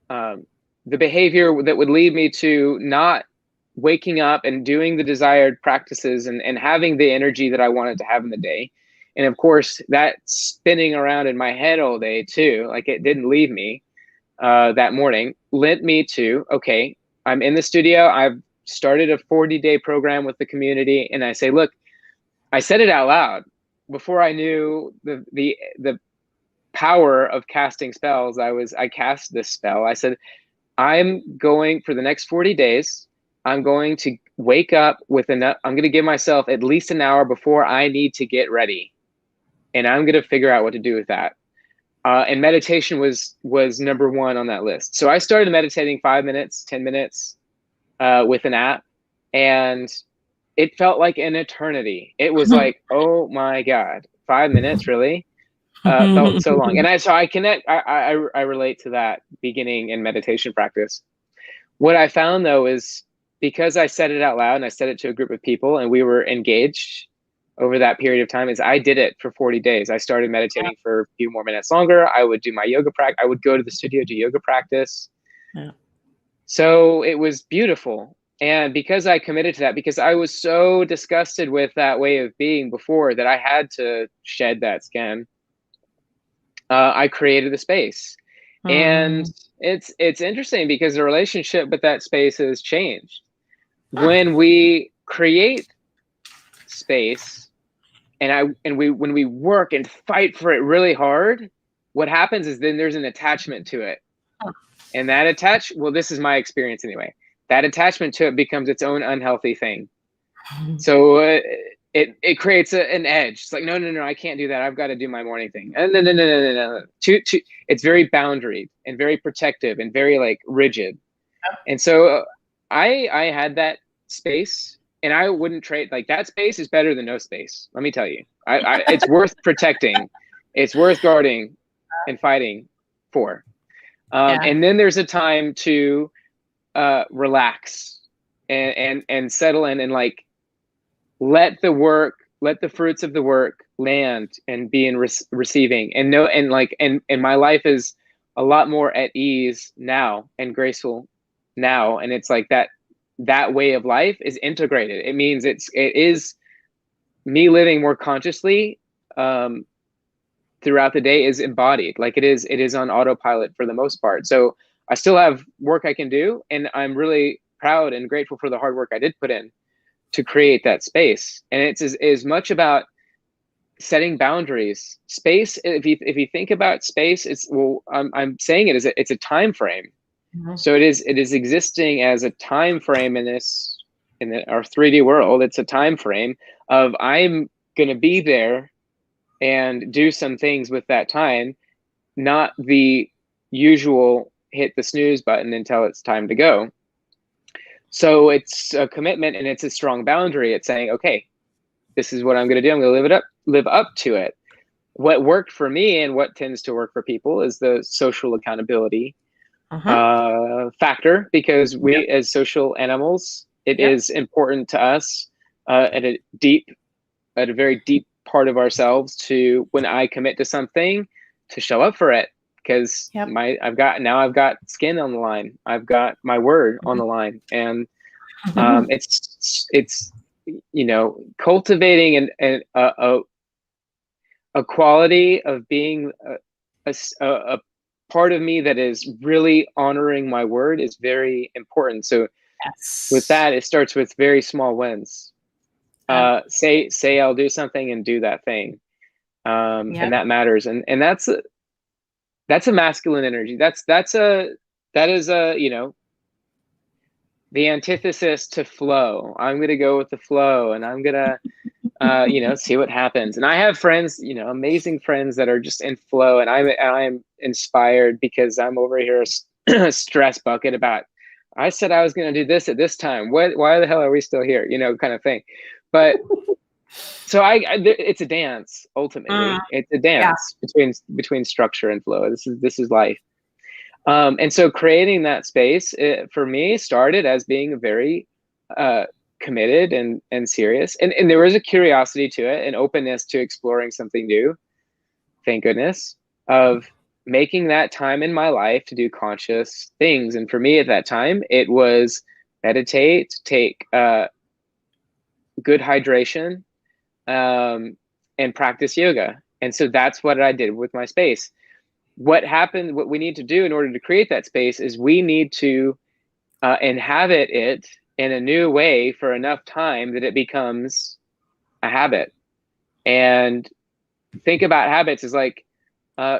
the behavior that would lead me to not waking up and doing the desired practices and having the energy that I wanted to have in the day. And of course, that spinning around in my head all day too, like it didn't leave me that morning, led me to, okay, I'm in the studio. I've started a 40-day program with the community. And I say, look, I said it out loud before I knew the power of casting spells. I cast this spell. I said, I'm going for the next 40 days. I'm going to wake up with enough. I'm going to give myself at least an hour before I need to get ready. And I'm going to figure out what to do with that. And meditation was number one on that list. So I started meditating 5 minutes, 10 minutes with an app, and it felt like an eternity. It was like, oh my God, 5 minutes, really? Felt so long. And I connect, I relate to that beginning in meditation practice. What I found though is because I said it out loud and I said it to a group of people and we were engaged over that period of time, is I did it for 40 days. I started meditating for a few more minutes longer. I would do my yoga practice. I would go to the studio, do yoga practice. Yeah. So it was beautiful. And because I committed to that, because I was so disgusted with that way of being before that I had to shed that skin, I created the space. And it's interesting because the relationship with that space has changed. When we create space when we work and fight for it really hard, what happens is then there's an attachment to it. And that well, this is my experience anyway. That attachment to it becomes its own unhealthy thing. So it creates an edge. It's like, no, I can't do that. I've got to do my morning thing. And no. It's very boundaried and very protective and very like rigid. And so I had that space, and I wouldn't trade. Like, that space is better than no space. Let me tell you, it's worth protecting. It's worth guarding and fighting for. And then there's a time to relax and settle in and like let the fruits of the work land and be in receiving and know, and like, and my life is a lot more at ease now and graceful now. And it's like that way of life is integrated. It means it is me living more consciously throughout the day, is embodied. Like it is on autopilot for the most part. So I still have work I can do, and I'm really proud and grateful for the hard work I did put in to create that space. And it's as much about setting boundaries. Space, if you think about space, it's, well, I'm saying it as it's a time frame. So it is existing as a time frame in our 3D world. It's a time frame of I'm going to be there and do some things with that time, not the usual hit the snooze button until it's time to go. So it's a commitment, and it's a strong boundary. It's saying, okay, this is what I'm going to do. I'm going to live up to it. What worked for me and what tends to work for people is the social accountability factor, because we as social animals, it is important to us at a very deep part of ourselves to, when I commit to something, to show up for it, because I've got skin on the line. I've got my word on the line. And it's cultivating a quality of being a part of me that is really honoring my word is very important. So with that, it starts with very small wins. Say I'll do something and do that thing. And that matters. And that's a masculine energy. That is the antithesis to flow. I'm going to go with the flow, and I'm going to, see what happens. And I have friends, amazing friends that are just in flow, and I'm inspired because I'm over here a stress bucket about, I said I was going to do this at this time. Why the hell are we still here? Kind of thing. But so it's a dance. Ultimately, it's a dance between structure and flow. This is life. And so creating that space, for me, started as being a very committed and serious. And there was a curiosity to it, an openness to exploring something new, thank goodness, of making that time in my life to do conscious things. And for me at that time, it was meditate, take good hydration, and practice yoga. And so that's what I did with my space. What we need to do in order to create that space is we need to inhabit it in a new way for enough time that it becomes a habit. And think about habits as like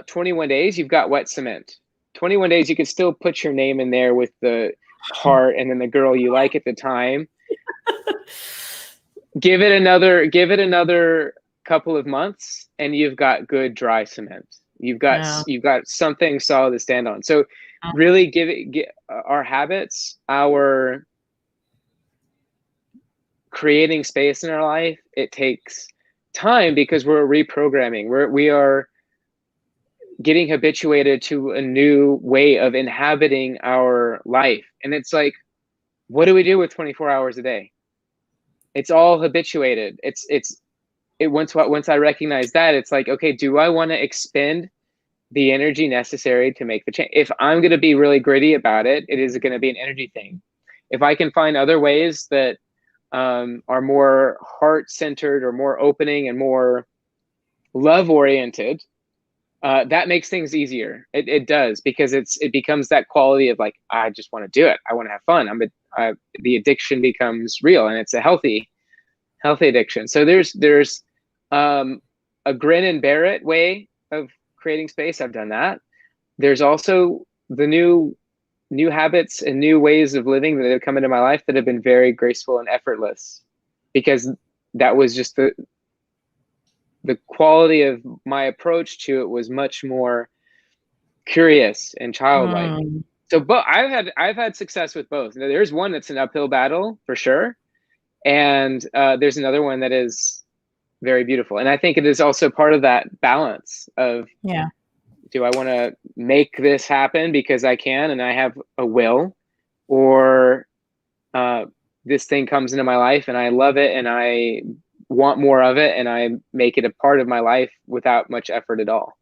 21 days, you've got wet cement. 21 days, you can still put your name in there with the heart and then the girl you like at the time. Give it another couple of months and you've got good dry cement. You've got something solid to stand on. So really get our habits, our creating space in our life. It takes time because we're reprogramming. We are getting habituated to a new way of inhabiting our life. And it's like, what do we do with 24 hours a day? It's all habituated. Once I recognize that, it's like, okay, do I want to expend the energy necessary to make the change? If I'm going to be really gritty about it, it is going to be an energy thing. If I can find other ways that are more heart-centered or more opening and more love-oriented, that makes things easier. It does, because it becomes that quality of like, I just want to do it. I want to have fun. The addiction becomes real, and it's a healthy addiction. So there's a grin and bear it way of creating space. I've done that. There's also the new habits and new ways of living that have come into my life that have been very graceful and effortless, because that was just the quality of my approach to it was much more curious and childlike. So, but I've had success with both. Now, there's one that's an uphill battle for sure, and there's another one that is very beautiful. And I think it is also part of that balance of, do I want to make this happen because I can and I have a will, or this thing comes into my life and I love it and I want more of it and I make it a part of my life without much effort at all.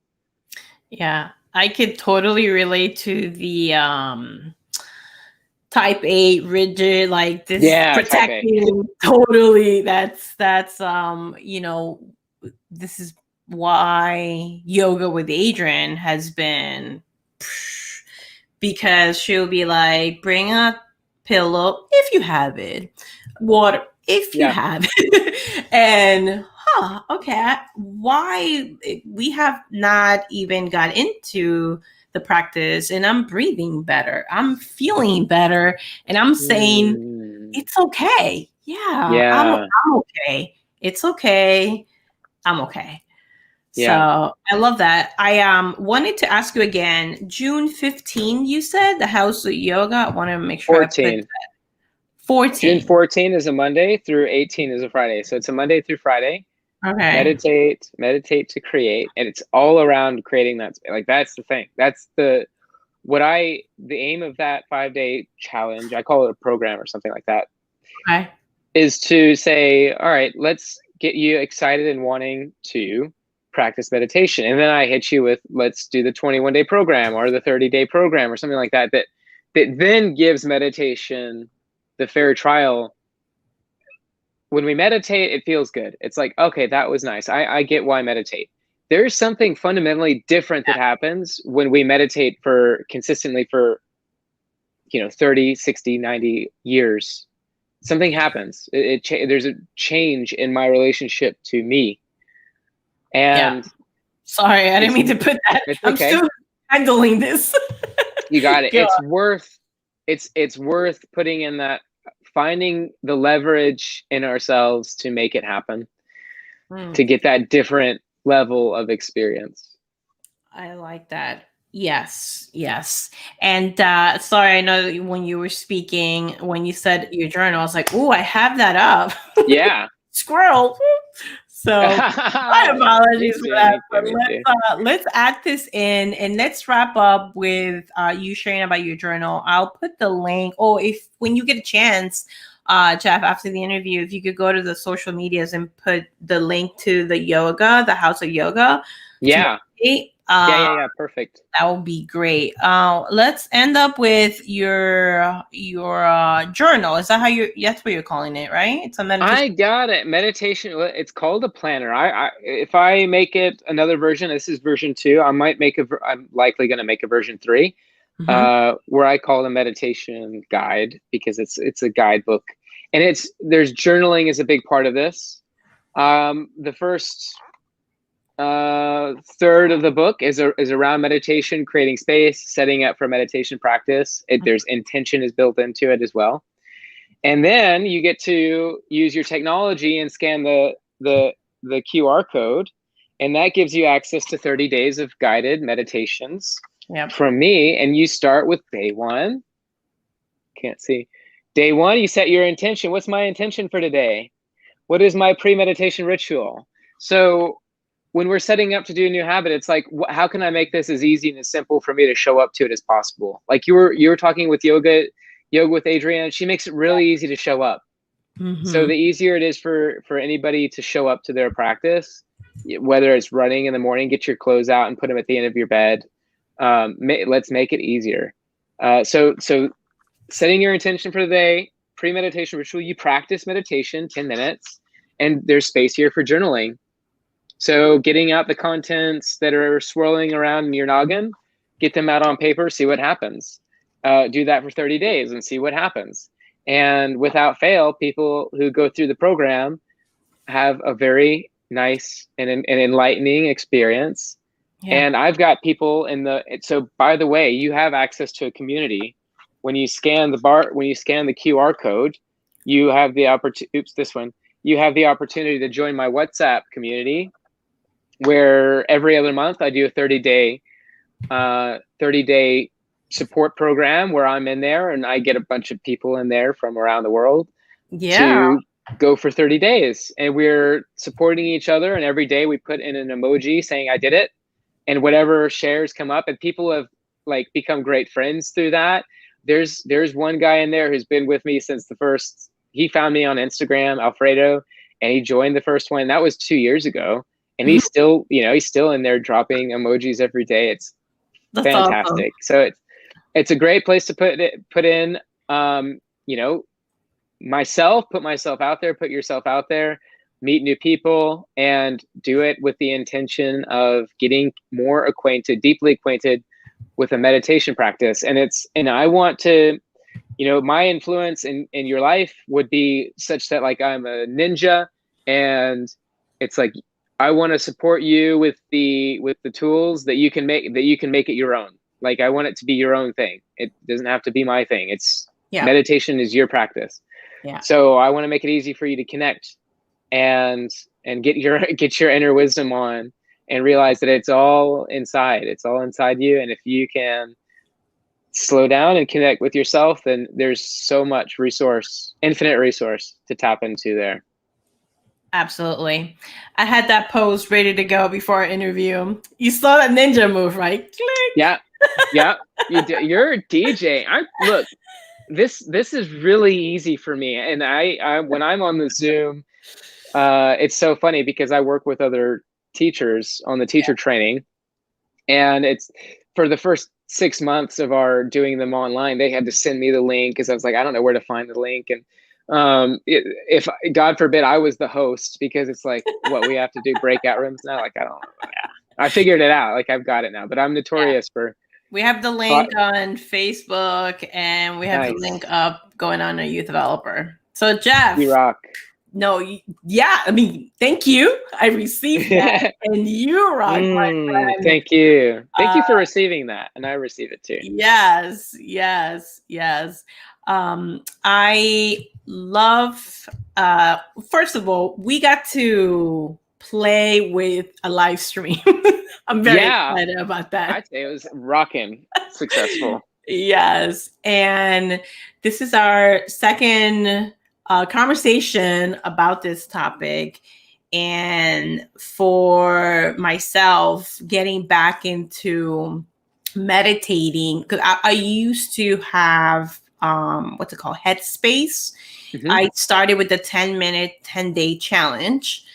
Yeah, I could totally relate to the type A rigid, like this protecting. Totally. That's this is why yoga with Adrian has been, because she'll be like, bring a pillow if you have it, water if you have it, and okay, why we have not even got into the practice, and I'm breathing better, I'm feeling better, and I'm saying it's okay. I'm okay. It's okay. I'm okay. So I love that. I wanted to ask you again, June 15, you said the House of Yoga. I want to make sure 14. I put that. 14. June 14 is a Monday through 18 is a Friday. So it's a Monday through Friday. Okay. Meditate to create. And it's all around creating that. Like, that's the thing. That's the aim of that 5-day challenge. I call it a program or something like that. Okay. Is to say, all right, let's get you excited and wanting to practice meditation. And then I hit you with, let's do the 21-day program or the 30-day program or something like that, that then gives meditation the fair trial. When we meditate, it feels good. It's like, okay, that was nice. I get why I meditate. There's something fundamentally different that happens when we meditate consistently for 30, 60, 90 years. Something happens. There's a change in my relationship to me. And sorry, I didn't mean to put that. I'm still handling this. You got it. It's worth putting in that, finding the leverage in ourselves to make it happen, to get that different level of experience. I like that. Yes. And sorry, I know when you were speaking, when you said your journal, I was like, oh, I have that up. Yeah. Squirrel. So my apologies for that. But let's add this in, and let's wrap up with you sharing about your journal. I'll put the link, or if when you get a chance, Jeff, after the interview, if you could go to the social medias and put the link to the House of Yoga. Yeah. Yeah, perfect. That would be great. Let's end up with your journal. Is that that's what you're calling it, right? It's a meditation. I got it. Meditation. It's called a planner. If I make it another version, this is version 2. I'm likely going to make a version 3, where I call it a meditation guide, because it's a guidebook, and there's journaling is a big part of this. The first third of the book is around meditation, creating space, setting up for meditation practice. There's intention is built into it as well. And then you get to use your technology and scan the QR code, and that gives you access to 30 days of guided meditations from me. And you start with day one. Can't see. Day one, you set your intention. What's my intention for today? What is my pre-meditation ritual? So when we're setting up to do a new habit, it's like, how can I make this as easy and as simple for me to show up to it as possible? Like you were talking with yoga with Adrienne. She makes it really easy to show up. So the easier it is for anybody to show up to their practice, whether it's running in the morning, get your clothes out and put them at the end of your bed. Let's make it easier. So setting your intention for the day, pre-meditation ritual, you practice meditation 10 minutes, and there's space here for journaling. So getting out the contents that are swirling around in your noggin, get them out on paper, see what happens. Do that for 30 days and see what happens. And without fail, people who go through the program have a very nice and enlightening experience. And I've got people so by the way, you have access to a community. When you scan the QR code, you have the opportunity, you have the opportunity to join my WhatsApp community, where every other month I do a 30-day support program where I'm in there, and I get a bunch of people in there from around the world to go for 30 days. And we're supporting each other. And every day we put in an emoji saying I did it, and whatever shares come up, and people have like become great friends through that. There's one guy in there who's been with me since he found me on Instagram, Alfredo, and he joined the first one. That was 2 years ago. And he's still in there dropping emojis every day. That's fantastic. Awesome. So it's a great place to put in, myself, put myself out there, put yourself out there, meet new people, and do it with the intention of getting more deeply acquainted with a meditation practice. And I want to, my influence in your life would be such that like I'm a ninja, and it's like, I want to support you with the tools that you can make it your own. Like I want it to be your own thing. It doesn't have to be my thing. Meditation is your practice. Yeah. So I want to make it easy for you to connect and get your inner wisdom on, and realize that it's all inside. It's all inside you. And if you can slow down and connect with yourself, then there's so much infinite resource to tap into there. Absolutely. I had that pose ready to go before our interview. You saw that ninja move, right? Click. Yeah. You're a DJ. Look, this is really easy for me. And I when I'm on the Zoom, it's so funny because I work with other teachers on the teacher training, and it's for the first 6 months of our doing them online, they had to send me the link because I was like, I don't know where to find the link. And if God forbid I was the host, because it's like, what, we have to do breakout rooms now? Like, I don't know. Yeah. I figured it out. Like, I've got it now, but I'm notorious for. We have the link on Facebook, and we have the link up going on a youth developer. So Jeff, you rock. No, I mean, thank you. I received that, and you rock, my friend. Thank you. Thank you for receiving that, and I receive it too. Yes. I love, first of all, we got to play with a live stream. I'm very excited about that. I'd say it was rocking successful. Yes. And this is our second conversation about this topic. And for myself, getting back into meditating, because I used to have what's it called, Headspace. I started with the 10-minute 10-day challenge,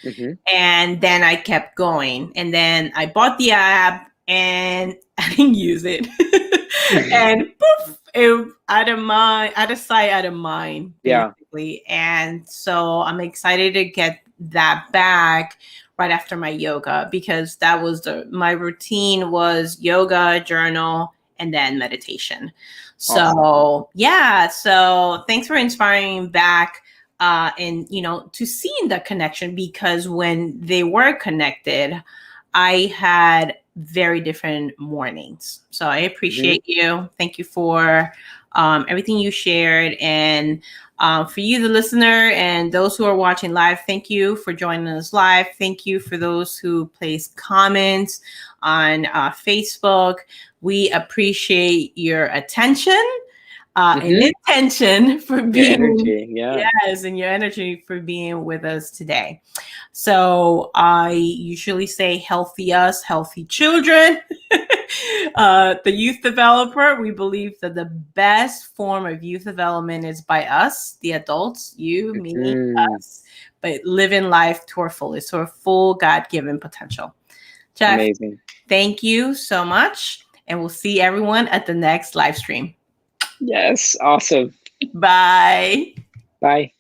and then I kept going, and then I bought the app and I didn't use it. And poof, it out of sight, out of mind, basically. And so I'm excited to get that back right after my yoga, because that was my routine was yoga, journal, and then meditation. So so thanks for inspiring back, and to seeing the connection, because when they were connected, I had very different mornings. So I Mhm. appreciate you. Thank you for everything you shared. And for you, the listener, and those who are watching live, thank you for joining us live. Thank you for those who place comments on Facebook. We appreciate your attention and Mhm. intention for Your being, energy, yeah. yes, and your energy for being with us today. So I usually say healthy us, healthy children. The youth developer, we believe that the best form of youth development is by us, the adults, you, me, Mhm. us, but living life to our fullest, to our full God given potential. Jeff, Amazing. thank you so much. And we'll see everyone at the next live stream. Yes, awesome. Bye. Bye.